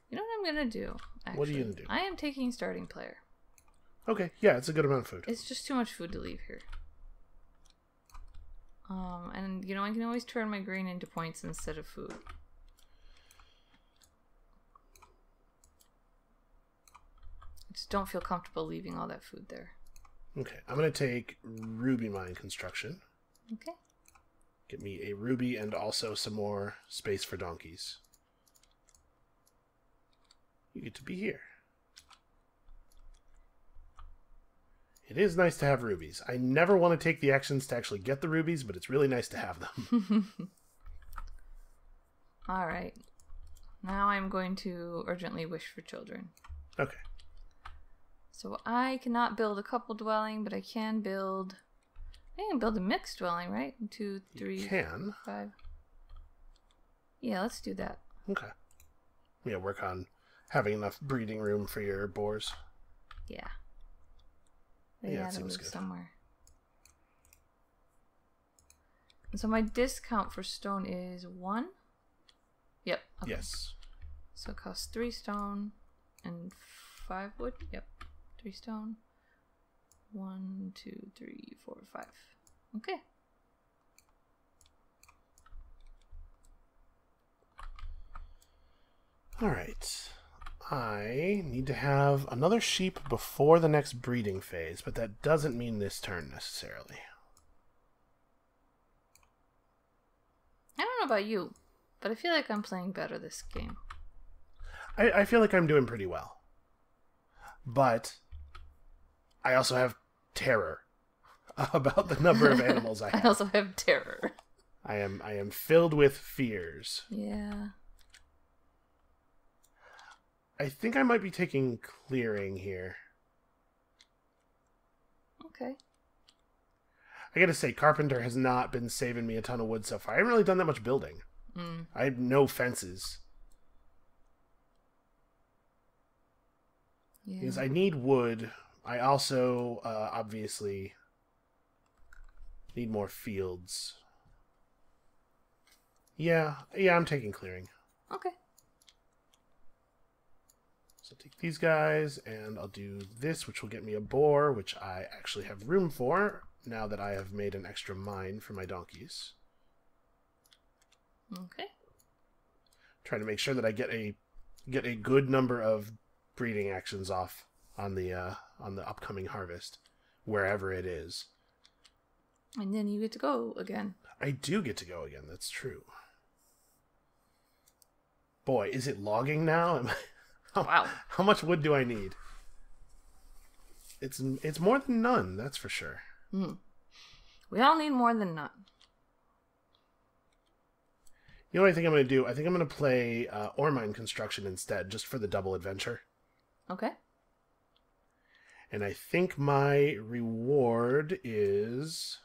You know what I'm gonna do? Actually, what are you gonna do? I am taking starting player. Okay, yeah, it's a good amount of food. It's just too much food to leave here. And I can always turn my grain into points instead of food. I just don't feel comfortable leaving all that food there. Okay, I'm gonna take ruby mine construction. Okay. Get me a ruby and also some more space for donkeys. You get to be here. It is nice to have rubies. I never want to take the actions to actually get the rubies, but it's really nice to have them. Alright. Now I'm going to urgently wish for children. Okay. So I cannot build a couple dwelling, but I can build a mixed dwelling, right? 2, 3, you can. 5. Yeah, let's do that. Okay. Yeah, work on having enough breeding room for your boars. Yeah. Yeah, it seems good. Somewhere. And so my discount for stone is 1? Yep. Okay. Yes. So it costs 3 stone and 5 wood? Yep. 3 stone. 1, 2, 3, 4, 5. Okay. Alright. I need to have another sheep before the next breeding phase, but that doesn't mean this turn necessarily. I don't know about you, but I feel like I'm playing better this game. I feel like I'm doing pretty well. But I also have terror about the number of animals I have. I also have terror. I am filled with fears. Yeah. I think I might be taking clearing here. Okay. I gotta say, Carpenter has not been saving me a ton of wood so far. I haven't really done that much building. I have no fences. Yeah. Because I need wood. I also, obviously, need more fields. Yeah, I'm taking clearing. Okay. So I'll take these guys, and I'll do this, which will get me a boar, which I actually have room for, now that I have made an extra mine for my donkeys. Okay. Try to make sure that I get a good number of breeding actions off on the upcoming harvest, wherever it is. And then you get to go again. I do get to go again. That's true. Boy, is it logging now? Wow. How much wood do I need? It's more than none, that's for sure. We all need more than none. You know what I think I'm going to do? I think I'm going to play ore mine construction instead, just for the double adventure. Okay. And I think my reward is...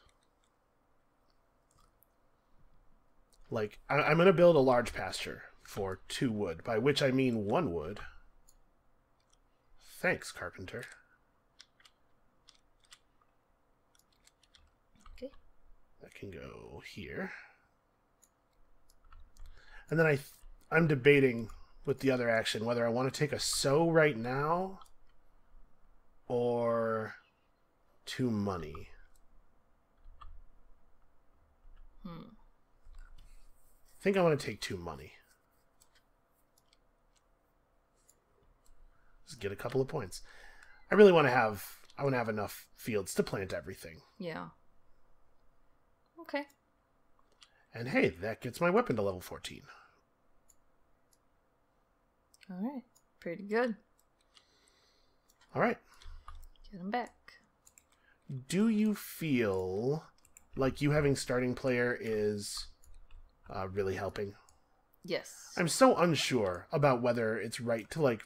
like, I'm going to build a large pasture for 2 wood, by which I mean 1 wood. Thanks, carpenter. Okay. That can go here. And then I'm debating with the other action whether I want to take a sow right now or 2 money. I think I want to take 2 money. Just get a couple of points. I really want to have enough fields to plant everything. Yeah. Okay. And hey, that gets my weapon to level 14. All right. Pretty good. All right. Get him back. Do you feel like you having starting player is really helping? Yes. I'm so unsure about whether it's right to like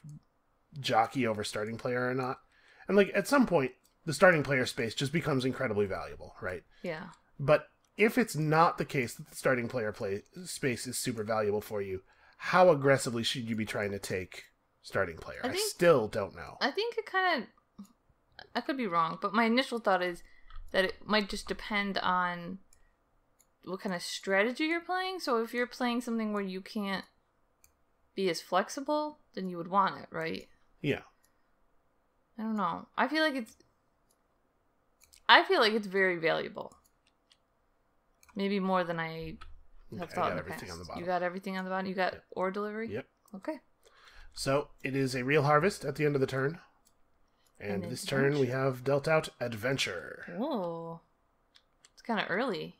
jockey over starting player or not. And like at some point, the starting player space just becomes incredibly valuable, right? Yeah. But if it's not the case that the starting player space is super valuable for you, how aggressively should you be trying to take starting player? I still don't know. I think it kind of... I could be wrong, but my initial thought is that it might just depend on what kind of strategy you're playing. So if you're playing something where you can't be as flexible, then you would want it, right? Yeah. I don't know. I feel like it's very valuable. Maybe more than I have thought in the past. You got everything on the bottom? You got ore delivery? Yep. Okay. So it is a real harvest at the end of the turn. And this turn we have dealt out adventure. Oh. It's kind of early.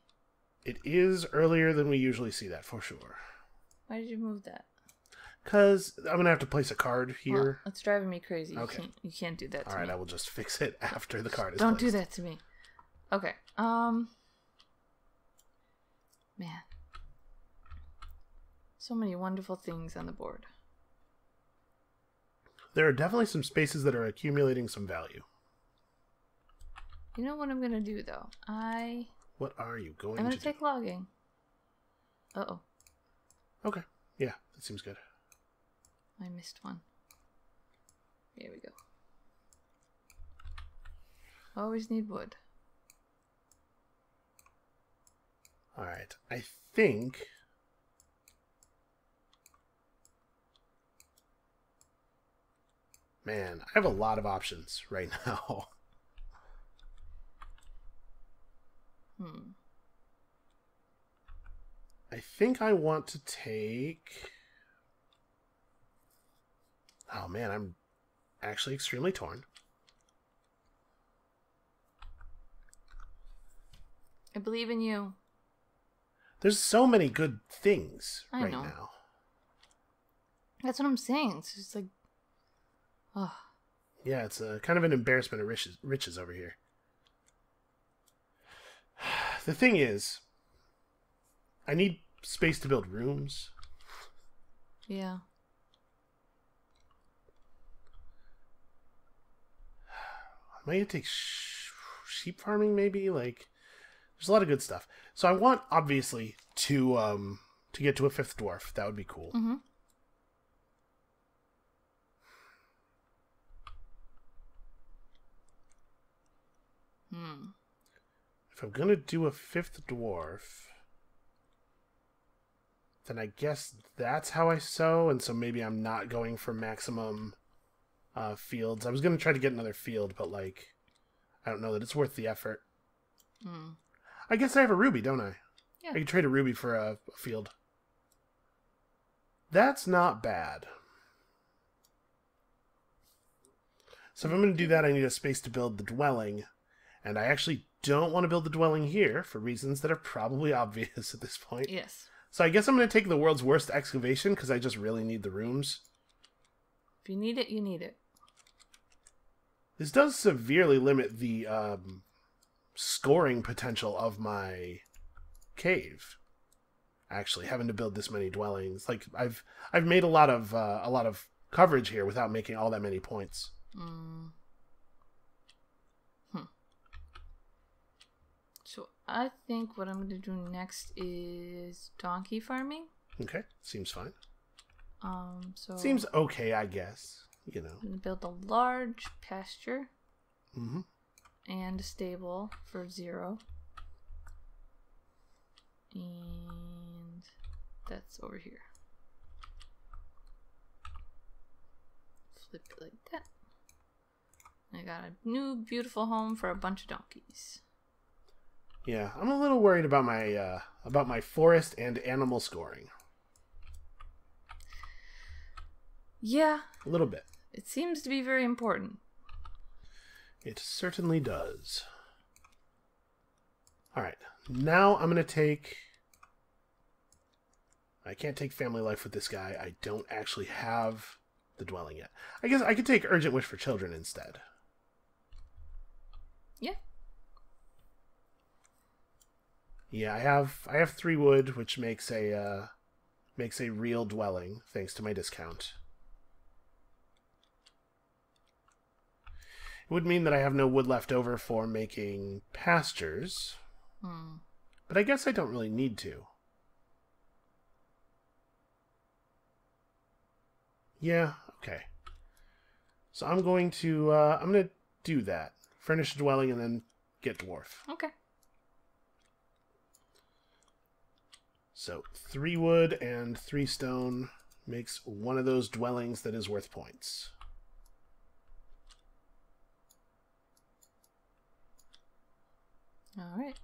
It is earlier than we usually see that, for sure. Why did you move that? Because I'm going to have to place a card here. Well, it's driving me crazy. Okay. You can't do that to me. All right, I will just fix it after the card is Don't placed. do that to me. Okay. Man. So many wonderful things on the board. There are definitely some spaces that are accumulating some value. You know what I'm going to do, though? What are you going I'm to going to take logging. Uh-oh. Okay. Yeah, that seems good. I missed one. Here we go. Always need wood. All right. I think... Man, I have a lot of options right now. I think I want to take... Oh man, I'm actually extremely torn. I believe in you. There's so many good things I right know. now. That's what I'm saying. It's just like... Oh. Yeah, it's a kind of an embarrassment of riches over here. The thing is, I need space to build rooms. Yeah. I might take sheep farming, maybe. Like, there's a lot of good stuff. So I want, obviously, to get to a 5th dwarf. That would be cool. Mm-hmm. If I'm gonna do a 5th dwarf, then I guess that's how I sow, and so maybe I'm not going for maximum fields. I was going to try to get another field, but, like, I don't know that it's worth the effort. I guess I have a ruby, don't I? Yeah. I can trade a ruby for a field. That's not bad. So if I'm going to do that, I need a space to build the dwelling. And I actually don't want to build the dwelling here for reasons that are probably obvious at this point. Yes. So I guess I'm going to take the world's worst excavation because I just really need the rooms. If you need it, you need it. This does severely limit the scoring potential of my cave. Actually, having to build this many dwellings, like I've made a lot of coverage here without making all that many points. So I think what I'm going to do next is donkey farming. Okay, seems fine. So seems okay, I guess. You know, I'm going to build a large pasture. Mm-hmm. And a stable for 0. And that's over here. Flip it like that. I got a new beautiful home for a bunch of donkeys. Yeah, I'm a little worried about my forest and animal scoring. Yeah. A little bit. It seems to be very important. It certainly does. Alright, now I'm going to take... I can't take family life with this guy. I don't actually have the dwelling yet. I guess I could take urgent wish for children instead. Yeah. Yeah, I have 3 wood, which makes a real dwelling, thanks to my discount. It would mean that I have no wood left over for making pastures. But I guess I don't really need to. Yeah, okay. So I'm going to do that. Furnish a dwelling and then get dwarf. Okay. So 3 wood and 3 stone makes one of those dwellings that is worth points. All right.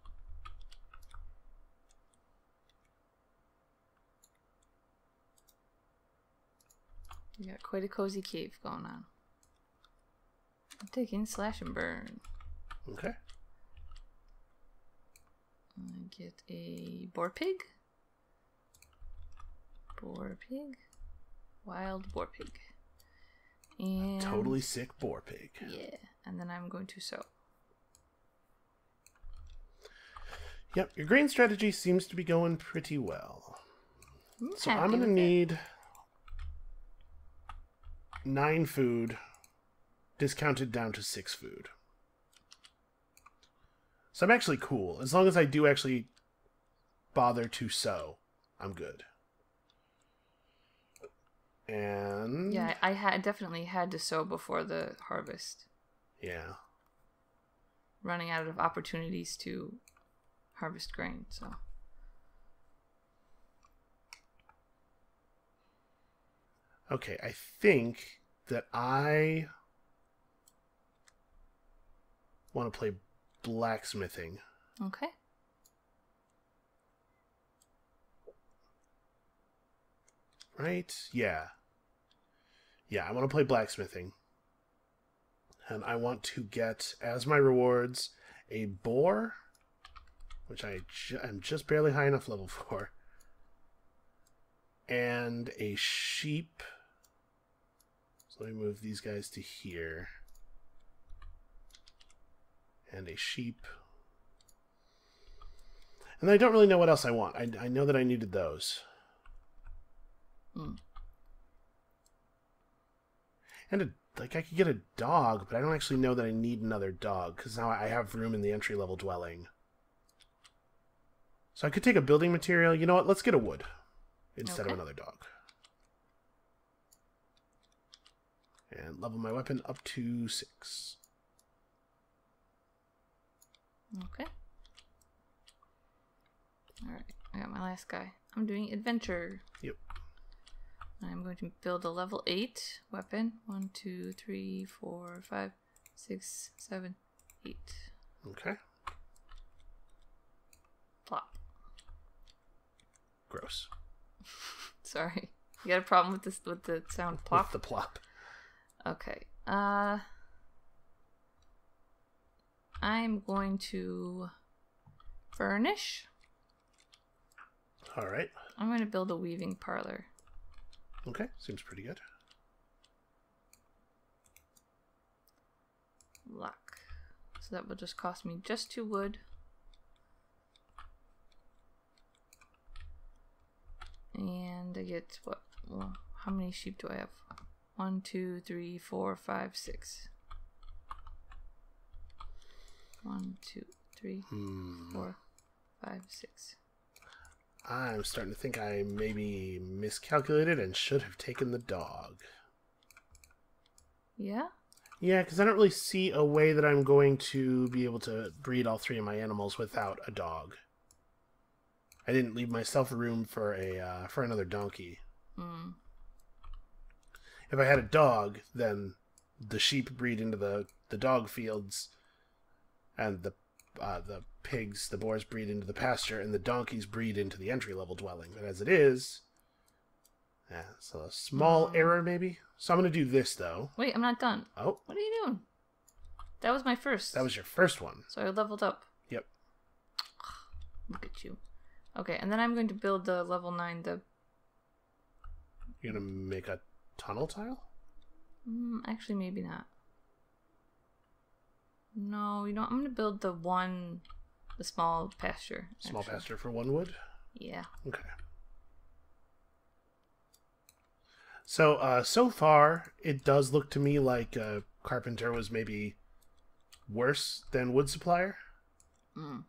You got quite a cozy cave going on. I'm taking slash and burn. Okay. I get a boar pig. Boar pig. Wild boar pig. And Totally sick boar pig. yeah, and then I'm going to sow. Yep, your grain strategy seems to be going pretty well. So I'm going to need 9 food, discounted down to 6 food. So I'm actually cool. As long as I do actually bother to sow, I'm good. And yeah, I definitely had to sow before the harvest. Yeah. Running out of opportunities to harvest grain, so. Okay, I think that I want to play blacksmithing. Okay. Right? Yeah. Yeah, I want to play blacksmithing. And I want to get, as my rewards, a boar, which I'm just barely high enough level for, and a sheep. So let me move these guys to here. And a sheep. And I don't really know what else I want. I know that I needed those. And I could get a dog, but I don't actually know that I need another dog, because now I have room in the entry-level dwelling. So I could take a building material. You know what? Let's get a wood instead of another dog. And level my weapon up to 6. Okay. Alright, I got my last guy. I'm doing adventure. Yep. I'm going to build a level 8 weapon. 1, 2, 3, 4, 5, 6, 7, 8. Okay. Plop. Gross. Sorry. You got a problem with this with the sound plop? With the plop. Okay. I'm going to furnish. All right. I'm going to build a weaving parlor. Okay, seems pretty good. Luck. So that will just cost me just 2 wood. And I get what? Well, how many sheep do I have? 1, 2, 3, 4, 5, 6. 1, 2, 3, 4, 5, 6. I'm starting to think I maybe miscalculated and should have taken the dog. Yeah? Yeah, because I don't really see a way that I'm going to be able to breed all 3 of my animals without a dog. I didn't leave myself room for another donkey. Mm. If I had a dog, then the sheep breed into the dog fields, and the pigs, the boars breed into the pasture, and the donkeys breed into the entry-level dwelling. But as it is, yeah, so a small error maybe. So I'm going to do this, though. Wait, I'm not done. Oh. What are you doing? That was my first. That was your first one. So I leveled up. Yep. Look at you. Okay, and then I'm going to build the level 9, You're going to make a tunnel tile? Actually, maybe not. No, you know, I'm going to build the small pasture. Small actually. pasture for 1 wood? Yeah. Okay. So, so far, it does look to me like Carpenter was maybe worse than Wood Supplier. Mm.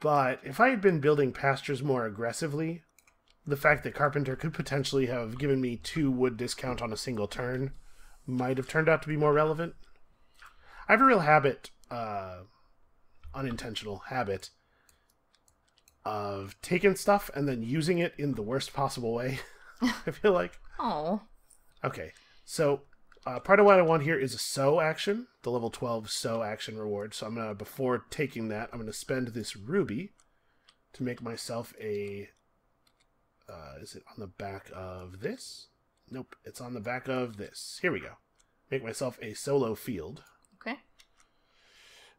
But if I had been building pastures more aggressively, the fact that Carpenter could potentially have given me 2 wood discount on a single turn might have turned out to be more relevant. I have a real habit, unintentional habit, of taking stuff and then using it in the worst possible way, I feel like. Oh. Okay, so part of what I want here is a sow action, the level 12 sow action reward. So I'm going to, before taking that, I'm going to spend this ruby to make myself a... is it on the back of this? Nope, it's on the back of this. Here we go. Make myself a solo field. Okay.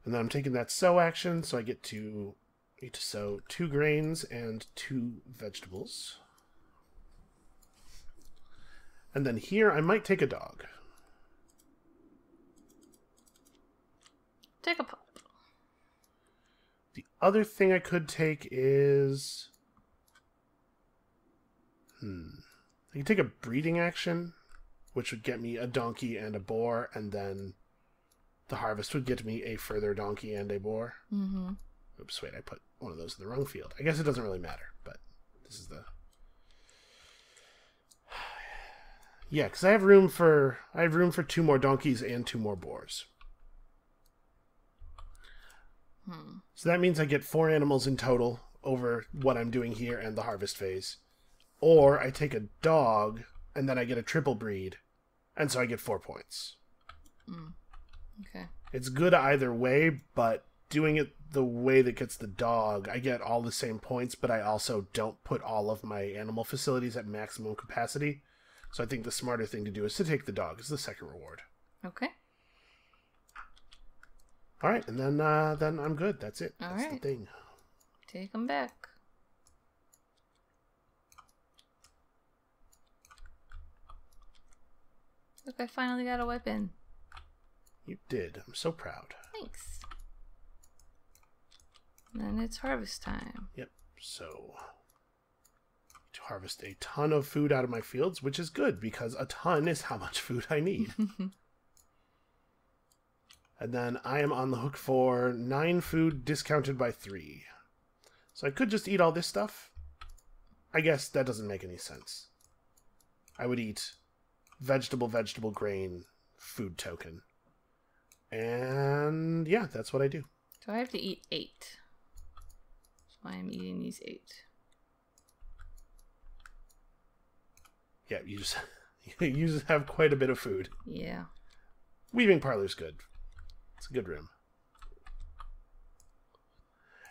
And then I'm taking that sow action, so I get to sow 2 grains and 2 vegetables. And then here, I might take a dog. Take a pop. The other thing I could take is... I could take a breeding action, which would get me a donkey and a boar, and then the harvest would get me a further donkey and a boar. Mm-hmm. Oops, wait, I put one of those in the wrong field. I guess it doesn't really matter, but this is the... Yeah, because I have room for 2 more donkeys and 2 more boars. So that means I get 4 animals in total over what I'm doing here and the harvest phase. Or I take a dog, and then I get a triple breed, and so I get 4 points. Okay. It's good either way, but doing it the way that gets the dog, I get all the same points, but I also don't put all of my animal facilities at maximum capacity. So I think the smarter thing to do is to take the dog as the second reward. Okay. All right, and then I'm good. That's it. That's the thing. Take them back. Look, I finally got a weapon. You did. I'm so proud. Thanks. And then it's harvest time. Yep. So to harvest a ton of food out of my fields, which is good because a ton is how much food I need. And then I am on the hook for 9 food discounted by 3. So I could just eat all this stuff. I guess that doesn't make any sense. I would eat vegetable, grain, food token. And yeah, that's what I do. So I have to eat 8. So I am eating these 8. Yeah, you just you just have quite a bit of food. Yeah. Weaving parlor's good. It's a good room.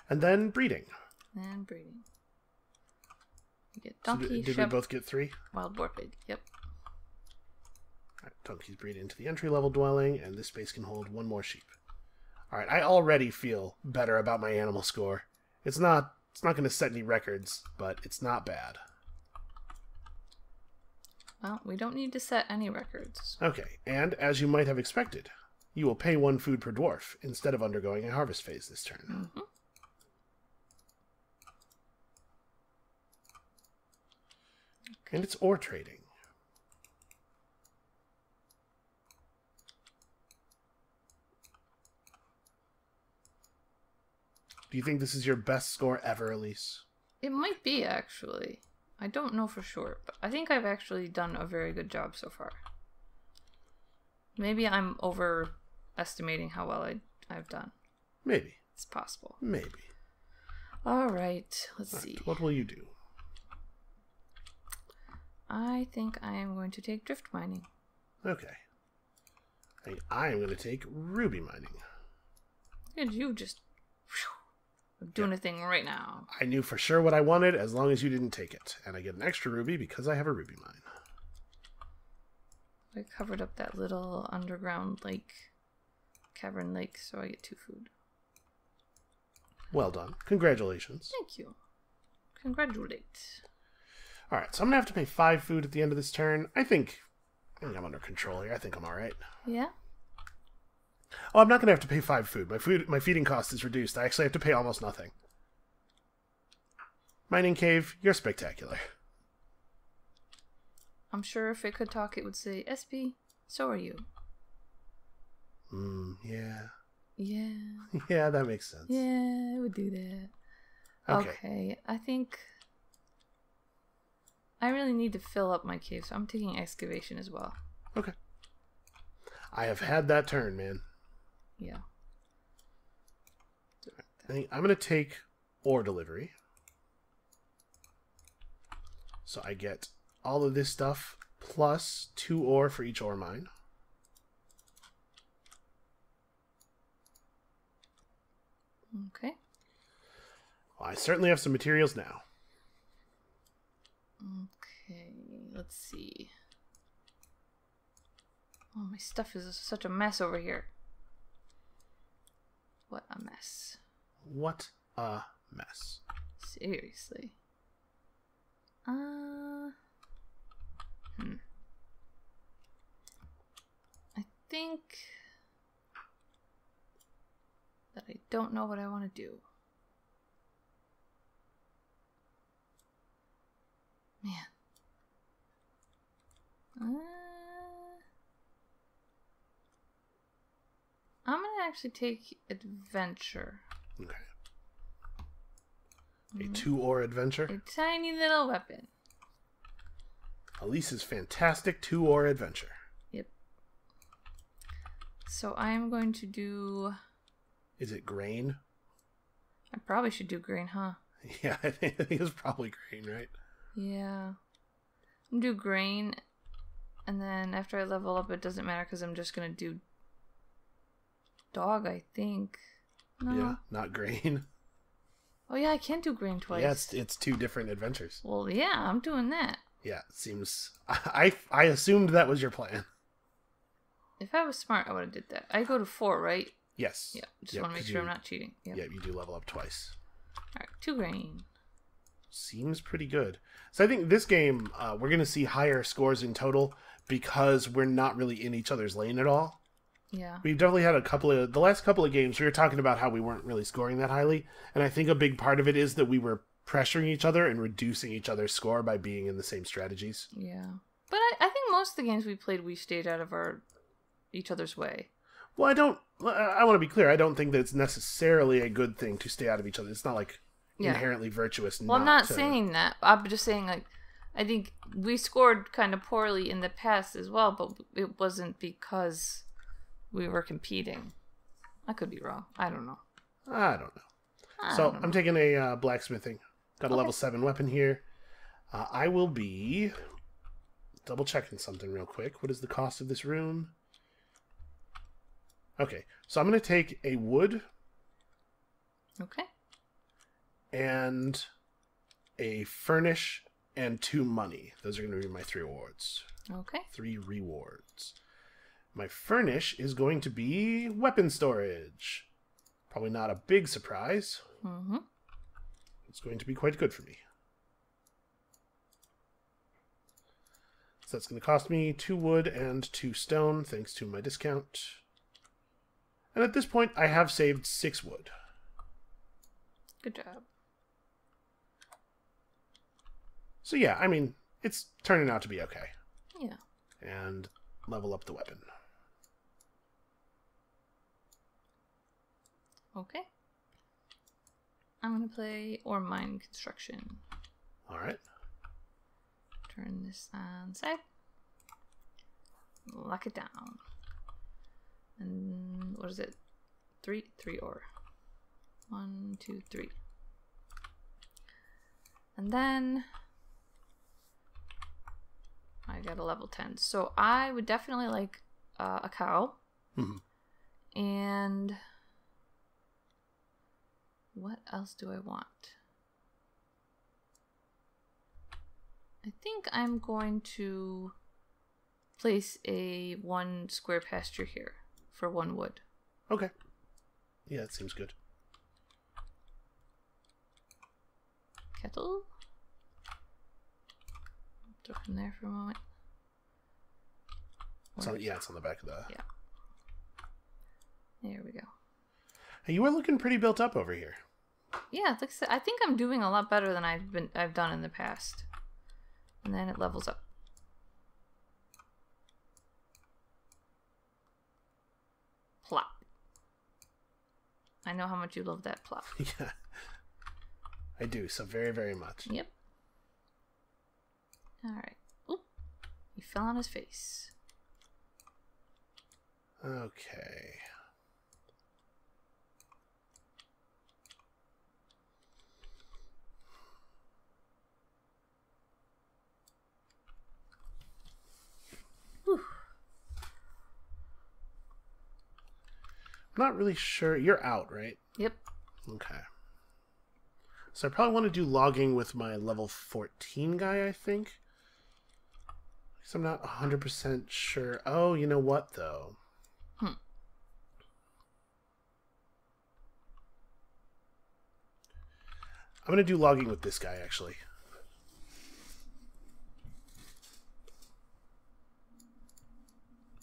And then breeding. And breeding. You get donkey, so did sheep, we both get 3? wild boar pig. Yep. Alright, donkeys breed into the entry-level dwelling, and this space can hold 1 more sheep. Alright, I already feel better about my animal score. It's not going to set any records, but it's not bad. Well, we don't need to set any records. Okay, and as you might have expected, you will pay 1 food per dwarf instead of undergoing a harvest phase this turn. Mm-hmm. And it's ore trading. Do you think this is your best score ever, Elise? It might be, actually. I don't know for sure, but I think I've actually done a very good job so far. Maybe I'm overestimating how well I've done. Maybe. It's possible. Maybe. Alright, let's see. What will you do? I think I am going to take drift mining. Okay. I am going to take ruby mining. And you just... I'm doing a thing right now. I knew for sure what I wanted as long as you didn't take it. And I get an extra ruby because I have a ruby mine. I covered up that little underground lake, cavern lake, so I get 2 food. Well done. Congratulations. Thank you. Congratulate. Alright, so I'm going to have to pay 5 food at the end of this turn. I think I'm under control here. I think I'm alright. Yeah? Oh, I'm not going to have to pay 5 food. My feeding cost is reduced. I actually have to pay almost nothing. Mining cave, you're spectacular. I'm sure if it could talk, it would say, SB, so are you. Yeah. Yeah. Yeah, that makes sense. Yeah, it would do that. Okay, I think I really need to fill up my cave, so I'm taking excavation as well. Okay. I have had that turn, man. Yeah. I think I'm going to take ore delivery. So I get all of this stuff plus 2 ore for each ore mine. Okay. Well, I certainly have some materials now. Okay, let's see. Oh, my stuff is such a mess over here. What a mess. What a mess. Seriously. I think that I don't know what I want to do. Man. I'm gonna actually take adventure. Okay. A 2 ore adventure. A tiny little weapon. Elise's fantastic 2 ore adventure. Yep. So I'm going to do... Is it grain? I probably should do grain, huh? Yeah, I think it's probably grain, right? Yeah. I'm gonna do grain, and then after I level up, it doesn't matter because I'm just gonna do dog, I think. No. Yeah, not grain. Oh yeah, I can't do grain twice. Yeah, it's 2 different adventures. Well, yeah, I'm doing that. Yeah, it seems... I assumed that was your plan. If I was smart, I would have did that. I go to 4, right? Yes. Yeah, just want to make sure I'm not cheating. Yep. Yeah, you do level up twice. Alright, 2 grain. Seems pretty good. So I think this game, we're going to see higher scores in total because we're not really in each other's lane at all. Yeah. We've definitely had the last couple of games, we were talking about how we weren't really scoring that highly. And I think a big part of it is that we were pressuring each other and reducing each other's score by being in the same strategies. Yeah. But I think most of the games we played, we stayed out of each other's way. Well, I want to be clear. I don't think that it's necessarily a good thing to stay out of each other. It's not like inherently virtuous. Well, I'm not saying that. I'm just saying, like, I think we scored kind of poorly in the past as well, but it wasn't because we were competing. I could be wrong. I don't know. I'm taking a blacksmithing. Got a level 7 weapon here. I will be double checking something real quick. What is the cost of this room? Okay, so I'm going to take a wood. Okay. And a furnish and 2 money. Those are going to be my 3 rewards. Okay. 3 rewards. My furnish is going to be weapon storage. Probably not a big surprise. Mm-hmm. It's going to be quite good for me. So that's going to cost me 2 wood and 2 stone, thanks to my discount. And at this point, I have saved 6 wood. Good job. So yeah, I mean, it's turning out to be okay. Yeah. And level up the weapon. Okay. I'm going to play ore mine construction. Alright. Turn this on side. Lock it down. And what is it? 3 ore. 1, 2, 3. And then I got a level 10. So I would definitely like a cow. Mm-hmm. And what else do I want? I think I'm going to place a 1 square pasture here for 1 wood. Okay. Yeah, that seems good. Kettle. Throw it in there for a moment. Yeah, it's on the back of the... Yeah. There we go. Hey, you are looking pretty built up over here. Yeah, like I said, I think I'm doing a lot better than I've done in the past. And then it levels up. Plop. I know how much you love that plop. Yeah. I do, so very, very much. Yep. Alright. Oop. He fell on his face. Okay. Whew. I'm not really sure. You're out, right? Yep. Okay. So I probably want to do logging with my level 14 guy, I think. Because I'm not 100% sure. Oh, you know what, though? I'm going to do logging with this guy, actually.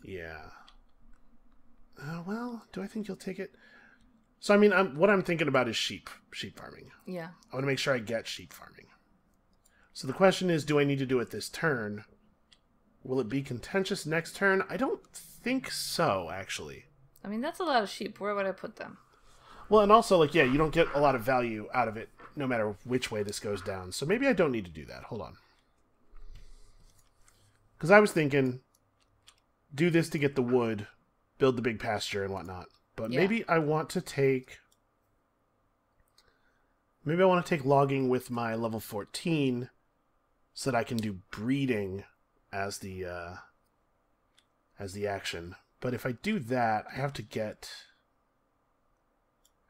Yeah. Well, do I think you'll take it? So, I mean, what I'm thinking about is sheep farming. Yeah. I want to make sure I get sheep farming. So the question is, do I need to do it this turn? Will it be contentious next turn? I don't think so, actually. I mean, that's a lot of sheep. Where would I put them? Well, and also, like, yeah, you don't get a lot of value out of it no matter which way this goes down. So maybe I don't need to do that. Hold on. Because I was thinking, do this to get the wood, build the big pasture and whatnot. But yeah. maybe I want to take... Maybe I want to take logging with my level 14 so that I can do breeding as the action. But if I do that, I have to get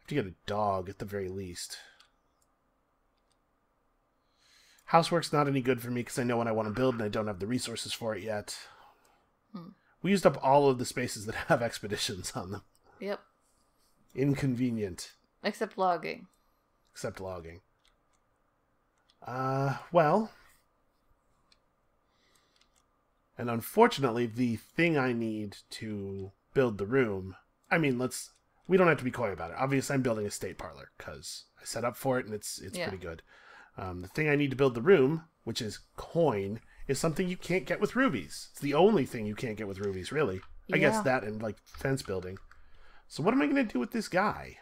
a dog at the very least. Housework's not any good for me because I know what I want to build and I don't have the resources for it yet. We used up all of the spaces that have expeditions on them. Yep. Inconvenient. Except logging. Except logging. Well. And unfortunately, the thing I need to build the room... I mean, we don't have to be coy about it. Obviously, I'm building a state parlor, because I set up for it, and it's pretty good. The thing I need to build the room, which is coin, is something you can't get with rubies. It's the only thing you can't get with rubies, really. Yeah. I guess that and, like, fence building. So what am I going to do with this guy?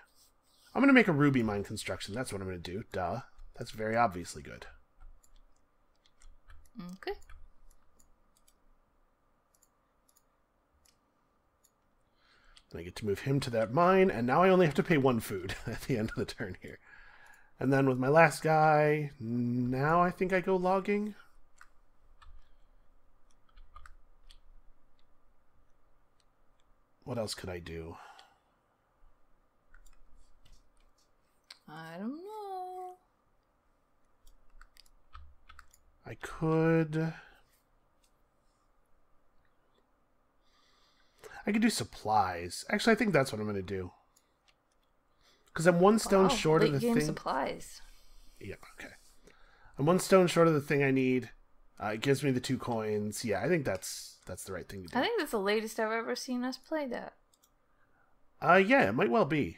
I'm going to make a ruby mine construction. That's what I'm going to do. Duh. That's very obviously good. Okay. And I get to move him to that mine, and now I only have to pay 1 food at the end of the turn here. And then with my last guy, now I think I go logging. What else could I do? I don't know. I could do supplies. Actually, I think that's what I'm going to do. Because I'm one stone short of the late-game thing. supplies. Yeah, okay. I'm one stone short of the thing I need. It gives me the 2 coins. Yeah, I think that's the right thing to do. I think that's the latest I've ever seen us play that. Yeah, it might well be.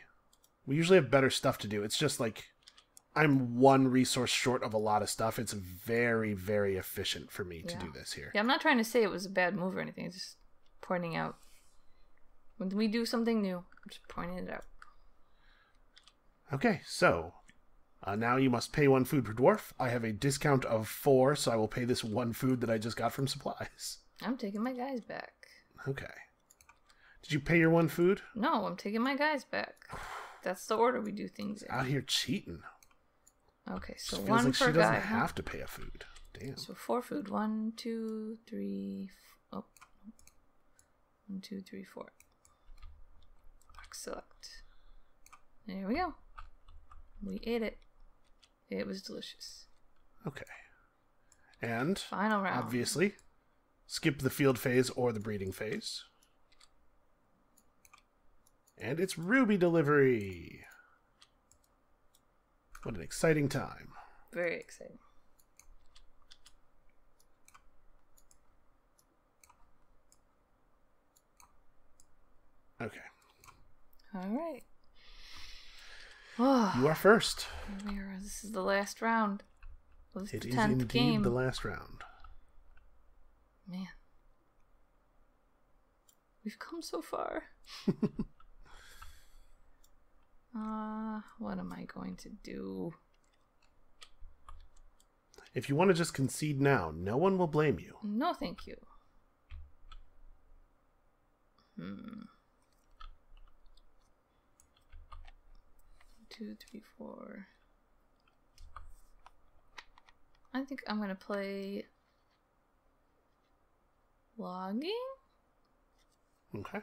We usually have better stuff to do. It's just like I'm one resource short of a lot of stuff. It's very, very efficient for me to do this here. Yeah, I'm not trying to say it was a bad move or anything. It's just pointing out when we do something new. I'm just pointing it out. Okay, so now you must pay 1 food per dwarf. I have a discount of 4, so I will pay this 1 food that I just got from supplies. I'm taking my guys back. Okay. Did you pay your 1 food? No, I'm taking my guys back. That's the order we do things in. Out here cheating. Okay, so Feels 1 like per she doesn't guy. have to pay a food. Damn. So 4 food. 1, 2, 3. Oh. 1, 2, 3, 4. Box select. There we go. We ate it. It was delicious. Okay. And Final round. obviously, skip the field phase or the breeding phase. And it's ruby delivery. What an exciting time. Very exciting. Okay. All right. Oh, You are first. this is the last round. Well, this It is is the 10th indeed game. the last round. Man. We've come so far. What am I going to do? If you want to just concede now, no one will blame you. No, thank you. 2, 3, 4. I think I'm gonna play logging. Okay.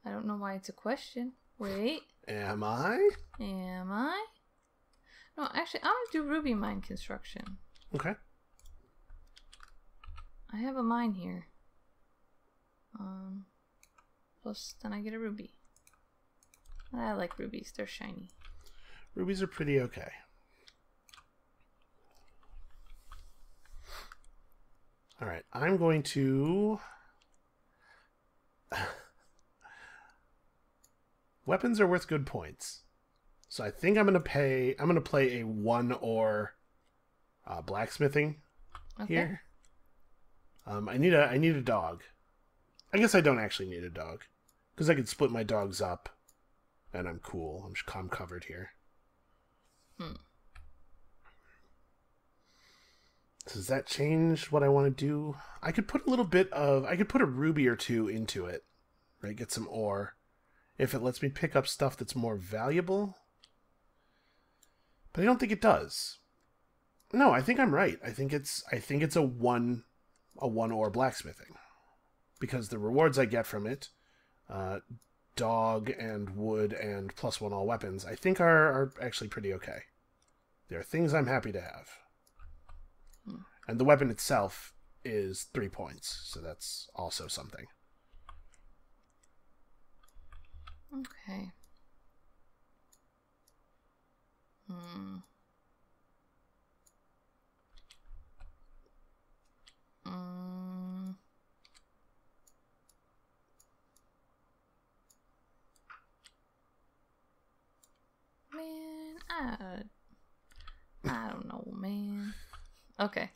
I don't know why it's a question. Wait, Am I? am I? No, actually, I'm gonna do ruby mine construction. Okay. I have a mine here. Plus, then I get a ruby. I like rubies; they're shiny. Rubies are pretty okay. Alright, I'm going to... Weapons are worth good points. So I think I'm going to play a 1 or blacksmithing here. I need a dog. I guess I don't actually need a dog. Because I could split my dogs up. And I'm cool. I'm covered here. Does that change what I want to do? I could put a ruby or 2 into it. Right? Get some ore. If it lets me pick up stuff that's more valuable. But I don't think it does. No, I think I'm right. I think it's a 1 ore blacksmithing. Because the rewards I get from it, dog and wood and +1 all weapons, I think are actually pretty okay. They're things I'm happy to have. And the weapon itself is 3 points, so that's also something. Okay. Man, I don't know, man. Okay.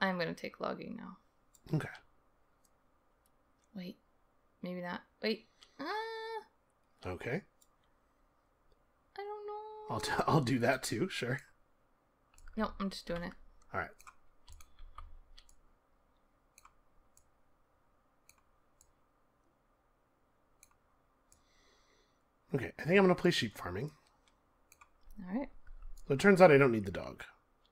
I'm gonna take logging now. Okay. Wait. Maybe not. Wait. Okay. I don't know. I'll do that too, sure. No, I'm just doing it. Alright. Okay, I think I'm going to play sheep farming. Alright. So it turns out I don't need the dog.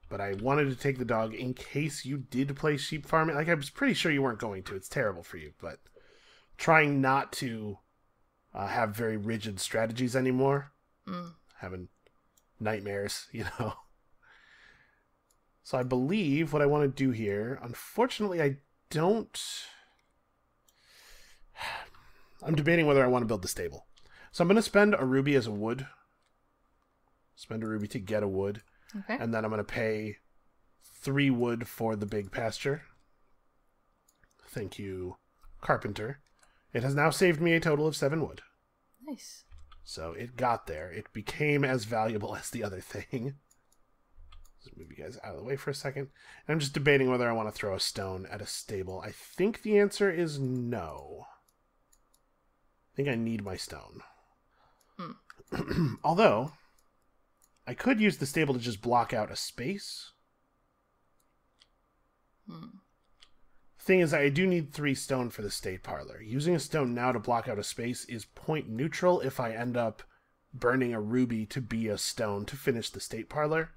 But I wanted to take the dog in case you did play sheep farming. Like, I was pretty sure you weren't going to. It's terrible for you. But trying not to have very rigid strategies anymore. Having nightmares, you know. So I believe what I want to do here, unfortunately, I don't... I'm debating whether I want to build the stable. So I'm going to spend a ruby as a wood. Spend a ruby to get a wood. Okay. And then I'm going to pay 3 wood for the big pasture. Thank you, carpenter. It has now saved me a total of 7 wood. Nice. So it got there. It became as valuable as the other thing. Let's move you guys out of the way for a second. And I'm just debating whether I want to throw a stone at a stable. I think the answer is no. I think I need my stone. Although, I could use the stable to just block out a space. Thing is, I do need 3 stone for the state parlor. Using a stone now to block out a space is point neutral if I end up burning a ruby to be a stone to finish the state parlor.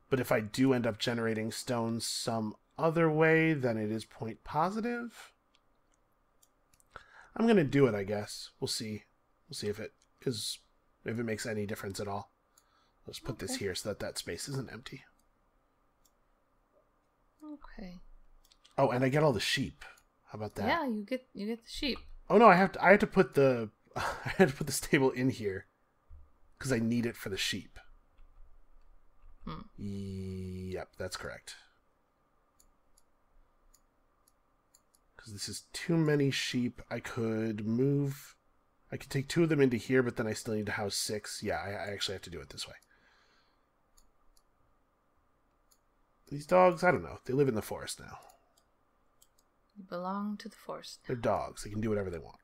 But if I do end up generating stones some other way, then it is point positive. I'm going to do it, I guess. We'll see. We'll see if it makes any difference at all. Let's put this here so that that space isn't empty. Okay. Oh, and I get all the sheep. How about that? Yeah, you get the sheep. Oh no, I had to put the stable in here because I need it for the sheep. Yep, that's correct. Because this is too many sheep. I could take 2 of them into here, but then I still need to house 6. Yeah, I actually have to do it this way. These dogs, I don't know. They live in the forest now. You belong to the forest. They're dogs. They can do whatever they want.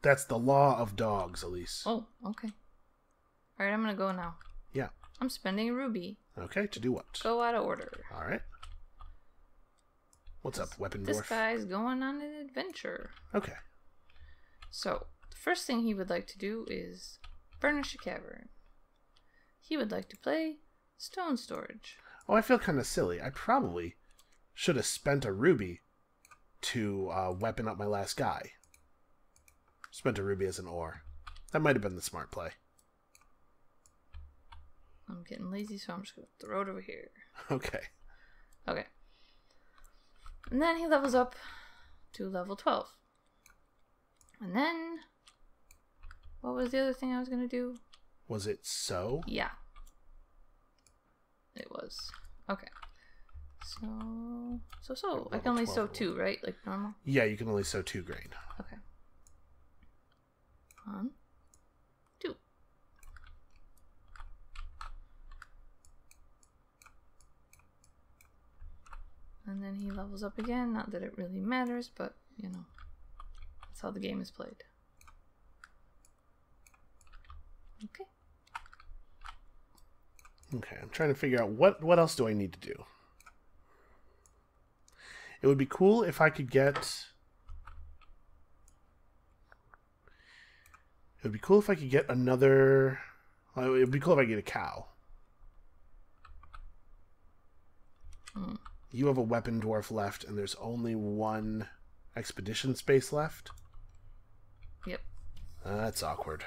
That's the law of dogs, Elise. Oh, okay. Alright, I'm gonna go now. Yeah. I'm spending a ruby. Okay, to do what? Go out of order. Alright. What's up, weapon dwarf? This guy's going on an adventure. Okay. So, the first thing he would like to do is furnish a cavern. He would like to play stone storage. Oh, I feel kind of silly. I probably should have spent a ruby to weapon up my last guy. Spent a ruby as an ore. That might have been the smart play. I'm getting lazy, so I'm just going to throw it over here. Okay. Okay. And then he levels up to level 12. And then, what was the other thing I was going to do? Was it so? Yeah. It was. Okay. So. I can only sow 2, right? Like normal? Yeah, you can only sow 2 grain. Okay. 1, 2. And then he levels up again. Not that it really matters, but, you know, that's how the game is played. Okay. Okay, I'm trying to figure out what else do I need to do. It would be cool if I could get... It would be cool if I could get another... Well, it would be cool if I could get a cow. You have a weapon dwarf left, and there's only 1 expedition space left? Yep. That's awkward.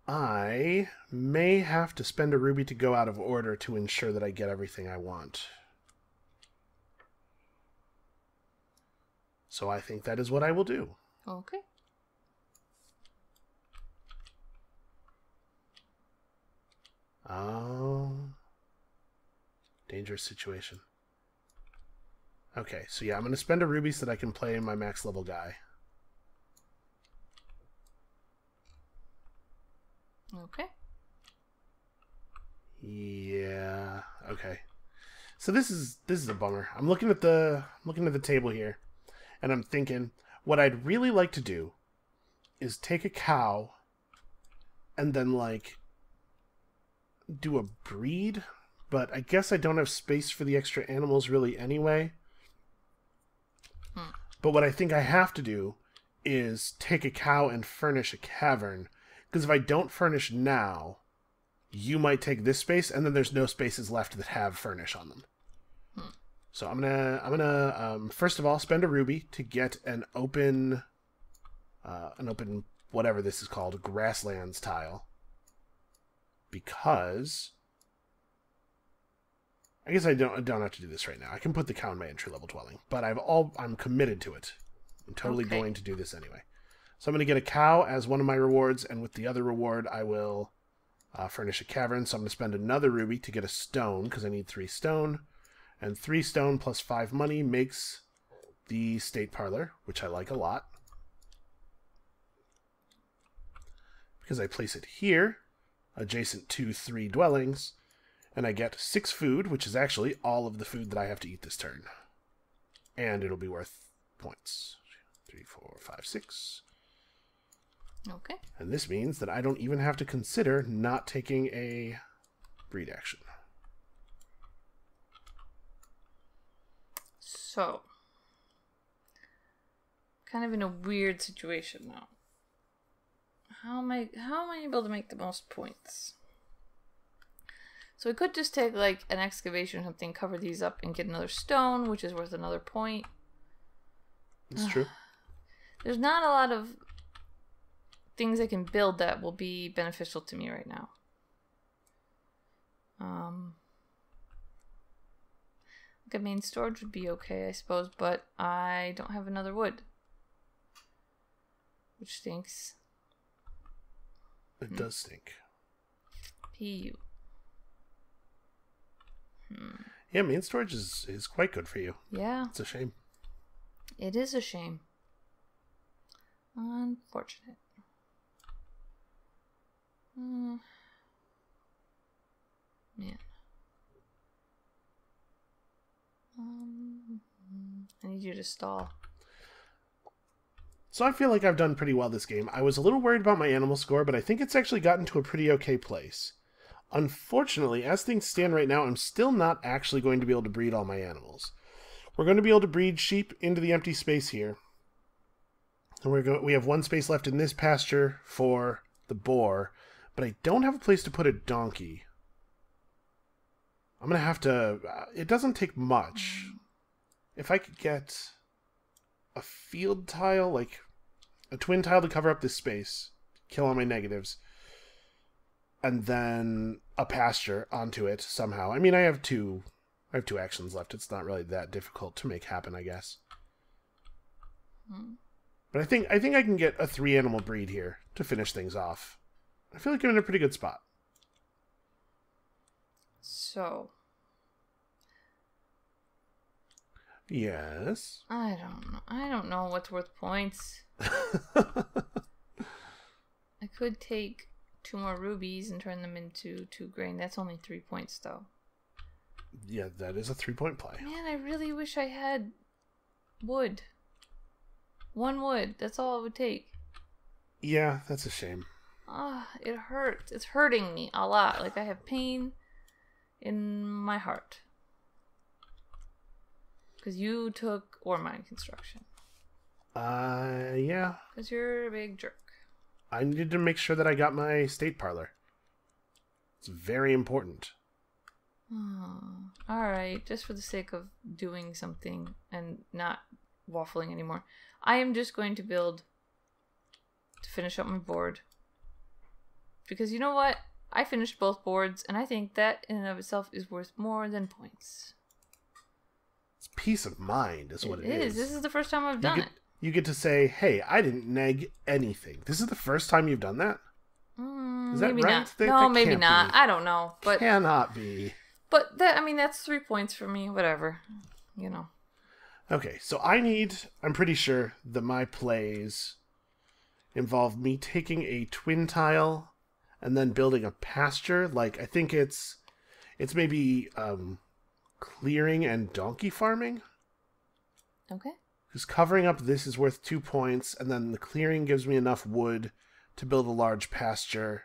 I may have to spend a ruby to go out of order to ensure that I get everything I want. So I think that is what I will do. Okay. Oh. Dangerous situation. Okay, so yeah, I'm going to spend a ruby so that I can play my max level guy. Okay. Yeah. Okay. So this is a bummer. I'm looking at the table here, and I'm thinking what I'd really like to do is take a cow and then like do a breed, but I guess I don't have space for the extra animals really anyway. But what I think I have to do is take a cow and furnish a cavern. Because if I don't furnish now, you might take this space, and then there's no spaces left that have furnish on them. So I'm gonna first of all spend a ruby to get an open whatever this is called, grasslands tile. Because I guess I don't have to do this right now. I can put the cow in my entry level dwelling, but I'm committed to it. I'm totally going to do this anyway. So I'm going to get a cow as one of my rewards, and with the other reward, I will furnish a cavern. So I'm going to spend another ruby to get a stone, because I need 3 stone. And 3 stone plus 5 money makes the state parlor, which I like a lot. Because I place it here, adjacent to 3 dwellings, and I get 6 food, which is actually all of the food that I have to eat this turn. And it'll be worth points. 3, 4, 5, 6. Okay. And this means that I don't even have to consider not taking a breed action. So, kind of in a weird situation now. How am I able to make the most points? So we could just take like an excavation or something, cover these up, and get another stone, which is worth another point. It's true. There's not a lot of things I can build that will be beneficial to me right now. Like a main storage would be okay, I suppose, but I don't have another wood, which stinks. It does stink. PU. Yeah, main storage is quite good for you. Yeah. It's a shame. It is a shame. Unfortunate. Man. I need you to stall. So I feel like I've done pretty well this game. I was a little worried about my animal score, but I think it's actually gotten to a pretty okay place. Unfortunately, as things stand right now, I'm still not actually going to be able to breed all my animals. We're going to be able to breed sheep into the empty space here. And we have 1 space left in this pasture for the boar, but I don't have a place to put a donkey. I'm going to have to... it doesn't take much. If I could get a field tile, like a twin tile to cover up this space, kill all my negatives, and then a pasture onto it somehow. I mean, I have two actions left. It's not really that difficult to make happen, I guess. But I think I can get a 3-animal breed here to finish things off. I feel like I'm in a pretty good spot. So. Yes. I don't know what's worth points. I could take 2 more rubies and turn them into 2 grain. That's only 3 points, though. Yeah, that is a 3-point play. Man, I really wish I had wood. 1 wood. That's all it would take. Yeah, that's a shame. It hurts. It's hurting me a lot. Like, I have pain in my heart. Because you took ore mine construction. Yeah. Because you're a big jerk. I needed to make sure that I got my state parlor. It's very important. Alright, just for the sake of doing something and not waffling anymore, I am just going to build to finish up my board. Because you know what? I finished both boards, and I think that in and of itself is worth more than points. It's peace of mind is what it is. This is the first time I've done it. You get to say, hey, I didn't neg anything. This is the first time you've done that? Is that maybe right? Not. No, maybe not. I don't know. But cannot be. But that's 3 points for me. Whatever. You know. Okay, so I'm pretty sure that my plays involve me taking a twin tile and then building a pasture. Like, I think it's maybe clearing and donkey farming. Okay. Because covering up this is worth 2 points, and then the clearing gives me enough wood to build a large pasture,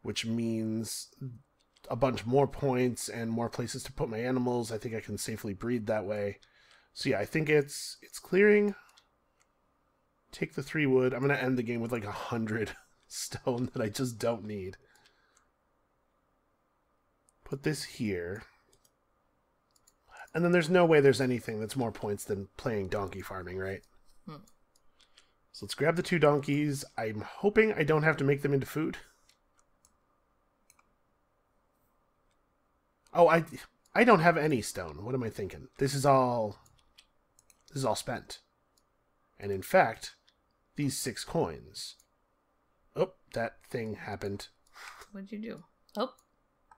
which means a bunch more points and more places to put my animals. I think I can safely breed that way. So yeah, I think it's clearing, Take the 3 wood. I'm going to end the game with like 100 stone that I just don't need. Put this here. And then there's no way there's anything that's more points than playing donkey farming, right? So let's grab the 2 donkeys. I'm hoping I don't have to make them into food. Oh, I don't have any stone. What am I thinking? This is all spent. And in fact, these 6 coins. Oh, that thing happened. What'd you do? Oh.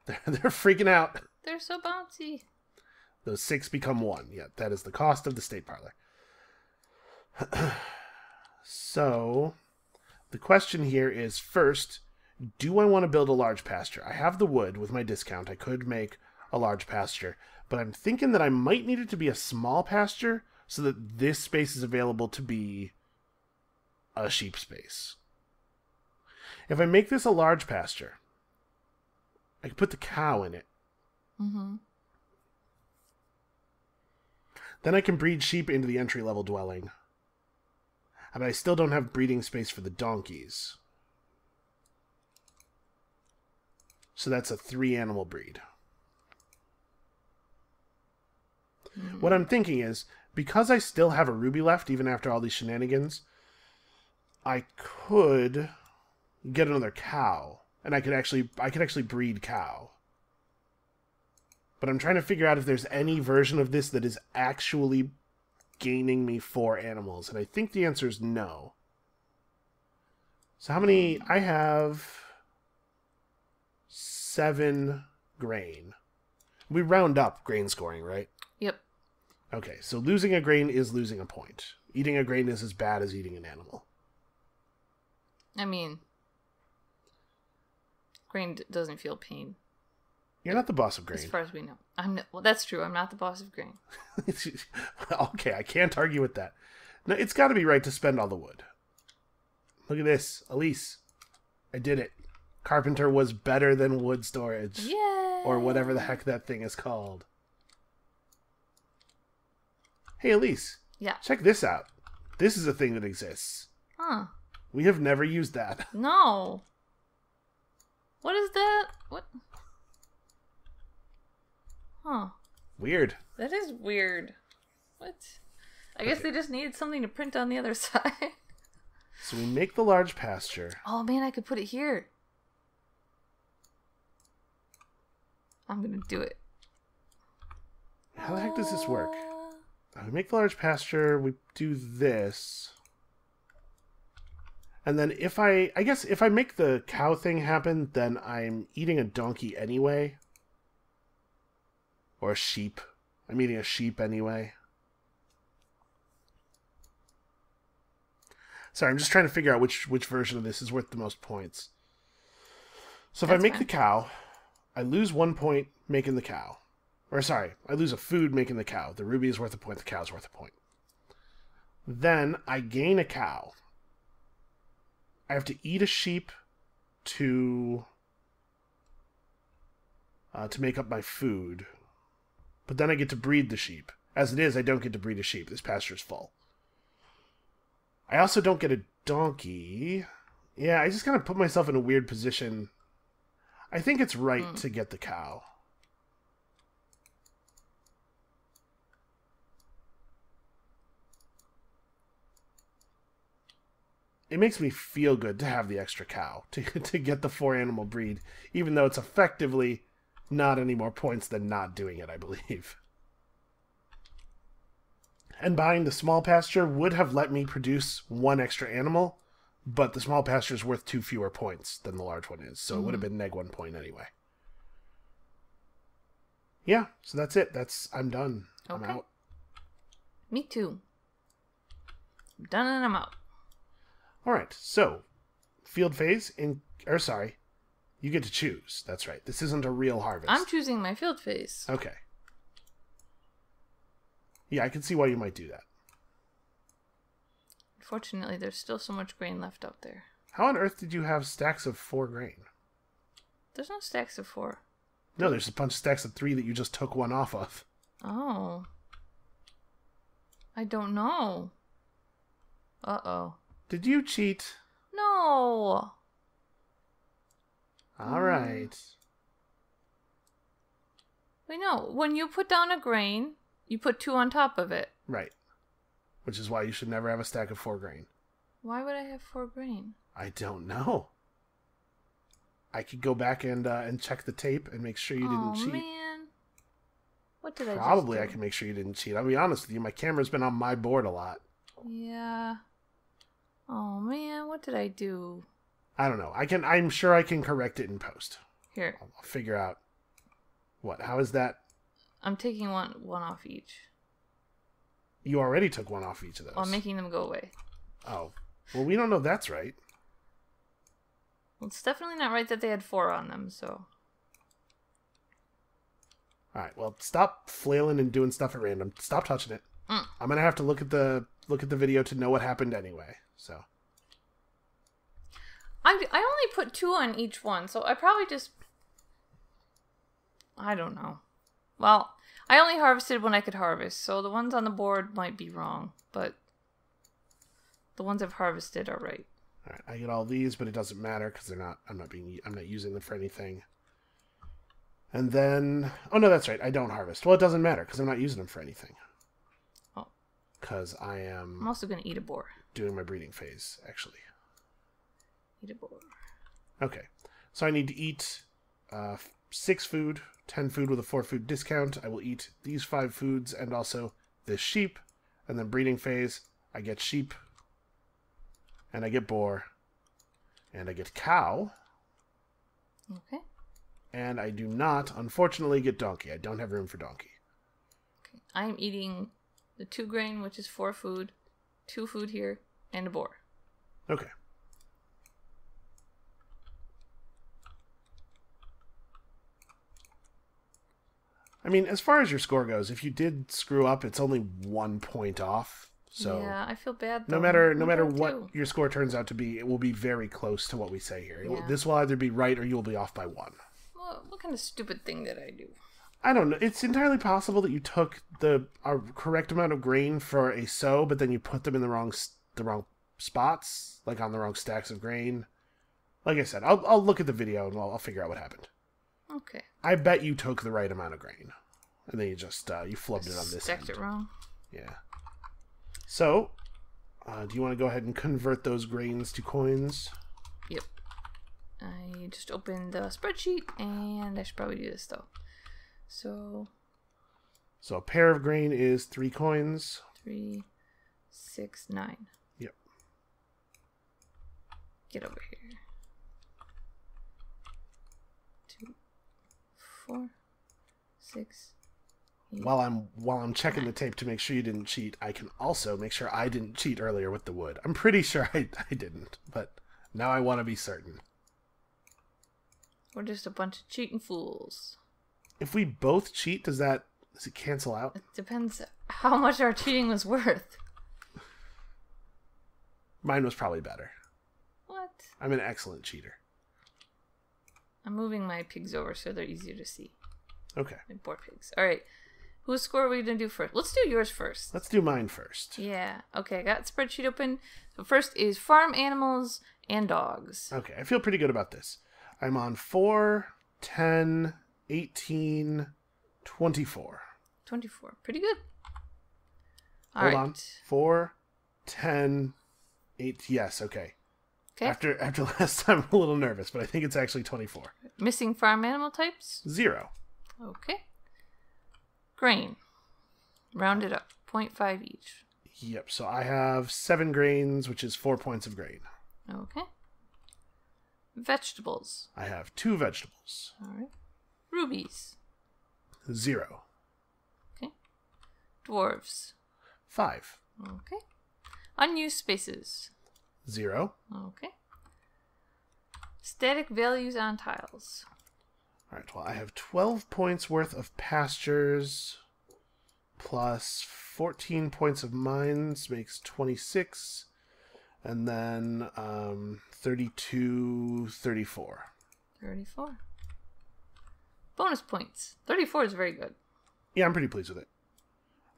They're freaking out. They're so bouncy. Those 6 become 1. Yeah, that is the cost of the state parlor. So, the question here is, first, do I want to build a large pasture? I have the wood with my discount. I could make a large pasture, but I'm thinking that I might need it to be a small pasture so that this space is available to be a sheep space. If I make this a large pasture, I can put the cow in it. Mm-hmm. Then I can breed sheep into the entry-level dwelling. But I still don't have breeding space for the donkeys. So that's a 3-animal breed. Mm-hmm. What I'm thinking is, because I still have a ruby left, even after all these shenanigans, I could get another cow. And I could actually breed cow. But I'm trying to figure out if there's any version of this that is actually gaining me 4 animals. And I think the answer is no. So how many? I have 7 grain. We round up grain scoring, right? Yep. Okay, so losing a grain is losing a point. Eating a grain is as bad as eating an animal. I mean, grain doesn't feel pain. You're not the boss of grain. As far as we know. Well, that's true. I'm not the boss of grain. Okay, I can't argue with that. No, it's got to be right to spend all the wood. Look at this. Elise. I did it. Carpenter was better than wood storage. Yay! Or whatever the heck that thing is called. Hey, Elise. Yeah. Check this out. This is a thing that exists. Huh. We have never used that. No. What is that? What? Huh. Weird. That is weird. What? I guess they just needed something to print on the other side. So we make the large pasture. Oh man, I could put it here. I'm gonna do it. How the heck does this work? We make the large pasture, we do this. And then if I guess if I make the cow thing happen, then I'm eating a donkey anyway. Or a sheep. I'm eating a sheep anyway. Sorry, I'm just trying to figure out which version of this is worth the most points. So if I make the cow, I lose 1 point making the cow. Or sorry, I lose a food making the cow. The ruby is worth a point, the cow is worth a point. Then I gain a cow. I have to eat a sheep to make up my food. But then I get to breed the sheep. As it is, I don't get to breed a sheep. This pasture's full. I also don't get a donkey. Yeah, I just kind of put myself in a weird position. I think it's right to get the cow. It makes me feel good to have the extra cow, to get the 4-animal breed, even though it's effectively not any more points than not doing it, I believe. And buying the small pasture would have let me produce 1 extra animal, but the small pasture is worth 2 fewer points than the large one is, so it would have been -1 point anyway. Yeah, so that's it. I'm done. Okay. I'm out. Me too. I'm done and I'm out. Alright, so, field phase, you get to choose. That's right. This isn't a real harvest. I'm choosing my field phase. Okay. Yeah, I can see why you might do that. Unfortunately, there's still so much grain left out there. How on earth did you have stacks of 4 grain? There's no stacks of 4. No, there's a bunch of stacks of 3 that you just took 1 off of. Oh. I don't know. Uh-oh. Did you cheat? No. All right. Wait, no. When you put down a grain, you put 2 on top of it. Right. Which is why you should never have a stack of 4 grain. Why would I have 4 grain? I don't know. I could go back and check the tape and make sure you didn't cheat. Oh, man. What did I Probably just do? I can make sure you didn't cheat. I'll be honest with you, my camera's been on my board a lot. Yeah. Oh, man. What did I do? I don't know. I'm sure I can correct it in post. Here. I'll figure out. What? How is that? I'm taking one off each. You already took 1 off each of those. Well, I'm making them go away. Oh. Well, we don't know if that's right. Well, it's definitely not right that they had 4 on them, so... Alright, well, stop flailing and doing stuff at random. Stop touching it. I'm gonna have to look at the video to know what happened anyway, so... I only put 2 on each one, so I probably just... I don't know. Well, I only harvested when I could harvest, so the ones on the board might be wrong, but the ones I've harvested are right. All right, I get all these, but it doesn't matter because they're not. I'm not using them for anything. And then, oh no, that's right. I don't harvest. Well, it doesn't matter because I'm not using them for anything. Oh, because I'm also gonna eat a boar. Doing my breeding phase, actually. Eat a boar. Okay, so I need to eat 6 food, 10 food with a 4 food discount. I will eat these 5 foods and also this sheep. And then breeding phase, I get sheep. And I get boar. And I get cow. Okay. And I do not, unfortunately, get donkey. I don't have room for donkey. Okay. I am eating the 2 grain, which is 4 food, 2 food here, and a boar. Okay. I mean, as far as your score goes, if you did screw up, it's only 1 point off. So yeah, I feel bad though. no matter what your score turns out to be, it will be very close to what we say here. Yeah. This will either be right or you will be off by 1. Well, what kind of stupid thing did I do? I don't know. It's entirely possible that you took the correct amount of grain for a sow, but then you put them in the wrong spots, like on the wrong stacks of grain. Like I said, I'll look at the video and I'll figure out what happened. Okay. I bet you took the right amount of grain, and then you just you flubbed it on this Stacked end. it wrong. Yeah. So, do you want to go ahead and convert those grains to coins? Yep. I just opened the spreadsheet, and I should probably do this though. So a pair of grain is 3 coins. 3, 6, 9. Yep. Get over here. 2, 4, 6. 8, While I'm checking the tape to make sure you didn't cheat, I can also make sure I didn't cheat earlier with the wood. I'm pretty sure I didn't, but now I want to be certain. We're just a bunch of cheating fools. If we both cheat, does it cancel out? It depends how much our cheating was worth. Mine was probably better. What? I'm an excellent cheater. I'm moving my pigs over so they're easier to see. Okay. My boar pigs. Alright. Whose score are we going to do first? Let's do yours first. Let's do mine first. Yeah. Okay, I got the spreadsheet open. So first is farm animals and dogs. Okay, I feel pretty good about this. I'm on 4, 10, 18, 24. 24. Pretty good. Hold on. 4, 10, 8. Yes, okay. Okay. After last time, I'm a little nervous, but I think it's actually 24. Missing farm animal types? 0. Okay. Grain. Round it up. 0.5 each. Yep, so I have 7 grains, which is 4 points of grain. Okay. Vegetables. I have 2 vegetables. Alright. Rubies. 0. Okay. Dwarves. 5. Okay. Unused spaces. 0. Okay. Static values on tiles. Alright, well, I have 12 points worth of pastures, plus 14 points of mines makes 26, and then 32, 34. 34. Bonus points. 34 is very good. Yeah, I'm pretty pleased with it.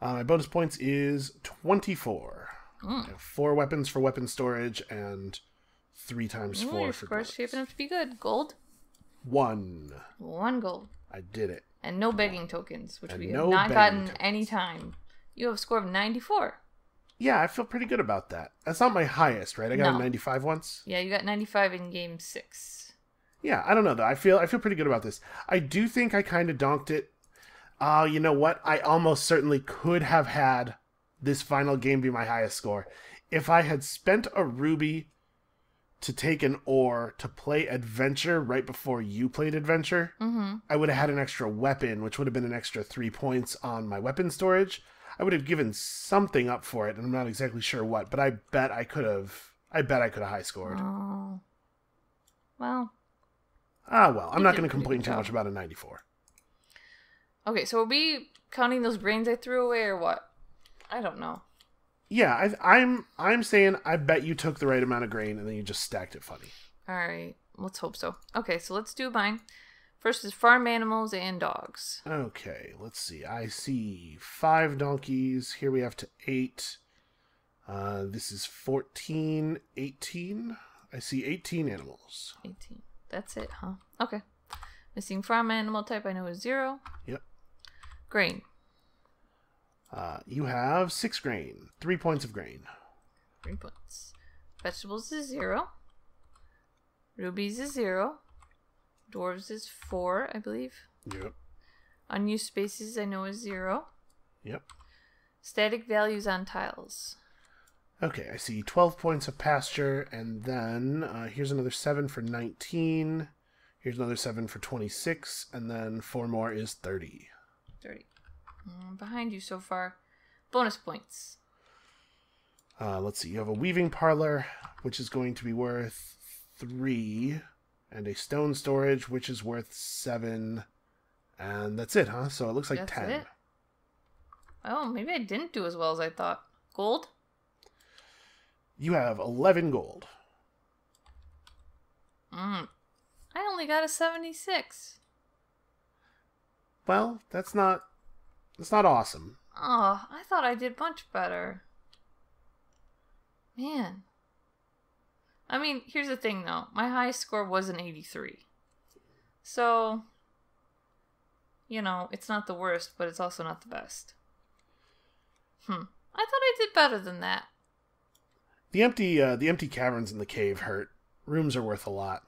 My bonus points is 24. Mm. I have 4 weapons for weapon storage and 3 times 4 Your for score's bullets. shaping up to be good. Gold? 1. 1 gold. I did it. And no begging tokens, which And we no have not begging gotten tokens. any time. You have a score of 94. Yeah, I feel pretty good about that. That's not my highest, right? I got No. a 95 once. Yeah, you got 95 in game 6. Yeah, I don't know though. I feel pretty good about this. I do think I kind of donked it. You know what? I almost certainly could have had this final game be my highest score if I had spent a ruby to take an ore to play adventure right before you played adventure. Mm-hmm. I would have had an extra weapon, which would have been an extra 3 points on my weapon storage. I would have given something up for it, and I'm not exactly sure what, but I bet I could have high scored. Oh. Well. Well, I'm You not did going a to pretty complain good too much job. about a 94. Okay, so are we counting those grains I threw away or what? I don't know. Yeah, I'm saying I bet you took the right amount of grain and then you just stacked it funny. Alright, let's hope so. Okay, so let's do mine. First is farm animals and dogs. Okay, let's see. I see 5 donkeys. Here we have to 8. This is 14, 18. I see 18 animals. 18. That's it, huh? Okay. Missing farm animal type I know is 0. Yep. Grain. You have 6 grain. 3 points of grain. 3 points. Vegetables is 0. Rubies is 0. Dwarves is 4, I believe. Yep. Unused spaces I know is 0. Yep. Static values on tiles. Okay, I see 12 points of pasture, and then here's another 7 for 19. Here's another 7 for 26, and then 4 more is 30. 30. Behind you so far. Bonus points. Let's see, you have a weaving parlor, which is going to be worth 3, and a stone storage, which is worth 7, and that's it, huh? So it looks like That's 10. it? Oh, maybe I didn't do as well as I thought. Gold? You have 11 gold. I only got a 76. Well, that's not awesome. Oh, I thought I did much better. Man. I mean, here's the thing though. My highest score was an 83. So, you know, it's not the worst, but it's also not the best. I thought I did better than that. The empty caverns in the cave hurt. Rooms are worth a lot.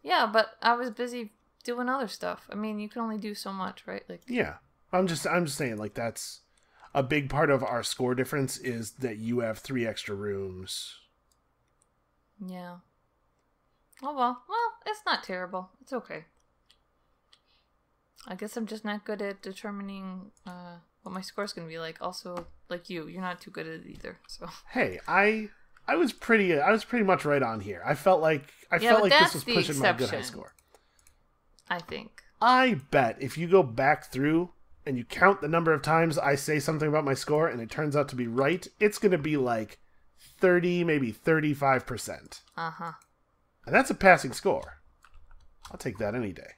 Yeah, but I was busy doing other stuff. I mean, you can only do so much, right? Like, Yeah. I'm just saying, like, that's a big part of our score difference is that you have 3 extra rooms. yeah. Oh well. Well, it's not terrible. It's okay. I guess I'm just not good at determining what my score's gonna be like. Also, like you're not too good at it either. So Hey, I was pretty much right on here. I felt like but this that's was the pushing my good high exception. score. I think. I bet if you go back through and you count the number of times I say something about my score and it turns out to be right, it's going to be like 30, maybe 35%. Uh-huh. And that's a passing score. I'll take that any day.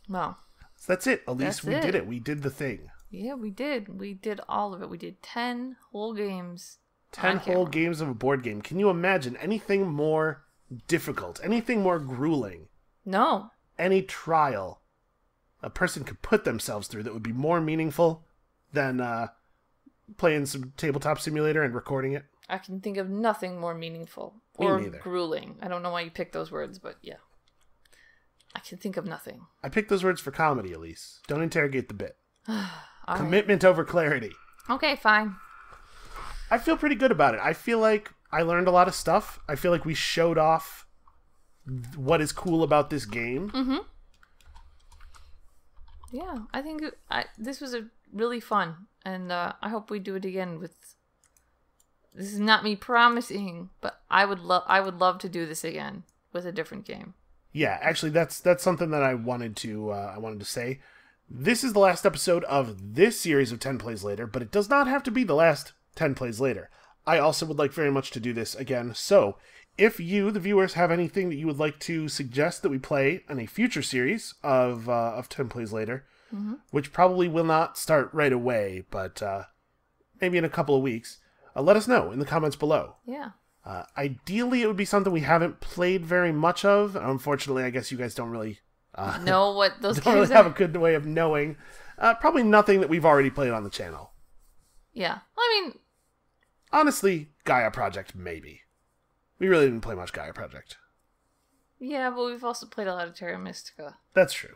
Well, So that's it. Elise, That's we it. did it. We did the thing. yeah, we did. We did all of it. We did 10 whole games. 10 on whole camera. games of a board game. Can you imagine anything more difficult, anything more grueling, No. any trial a person could put themselves through that would be more meaningful than playing some Tabletop Simulator and recording it? I can think of nothing more meaningful. Me Or neither. grueling. I don't know why you picked those words, but yeah. I can think of nothing. I picked those words for comedy, Elise. Don't interrogate the bit. All right. Commitment over clarity. Okay, fine. I feel pretty good about it. I feel like I learned a lot of stuff. I feel like we showed off what is cool about this game. Mm-hmm. Yeah, I think this was a really fun, and I hope we do it again with. This is not me promising, but I would love to do this again with a different game. Yeah, actually, that's something that I wanted to say. This is the last episode of this series of 10 Plays Later, but it does not have to be the last 10 Plays Later. I also would like very much to do this again. So, if you, the viewers, have anything that you would like to suggest that we play in a future series of 10 Plays Later, which probably will not start right away, but maybe in a couple of weeks, let us know in the comments below. Yeah. Ideally, it would be something we haven't played very much of. Unfortunately, I guess you guys don't really know what those don't really have a good way of knowing. Probably nothing that we've already played on the channel. Yeah. I mean, honestly, Gaia Project, maybe. We really didn't play much Gaia Project. Yeah, but we've also played a lot of Terra Mystica. That's true.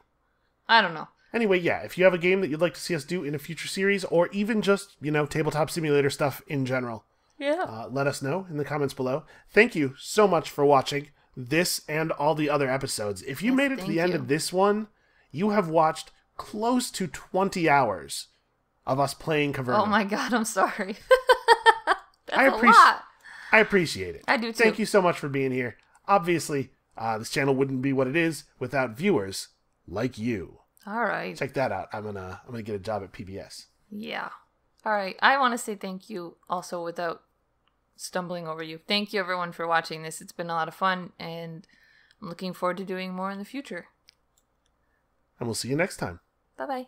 I don't know. Anyway, yeah, if you have a game that you'd like to see us do in a future series, or even just, Tabletop Simulator stuff in general, let us know in the comments below. Thank you so much for watching this and all the other episodes. If you made it to the end of this one, you have watched close to 20 hours of us playing Caverna. Oh my god, I'm sorry. That's a lot. I appreciate it. I do too. Thank you so much for being here. Obviously, this channel wouldn't be what it is without viewers like you. All right. Check that out. I'm gonna get a job at PBS. Yeah. All right. I want to say thank you also without stumbling over you. Thank you everyone for watching this. It's been a lot of fun, and I'm looking forward to doing more in the future. And we'll see you next time. Bye-bye.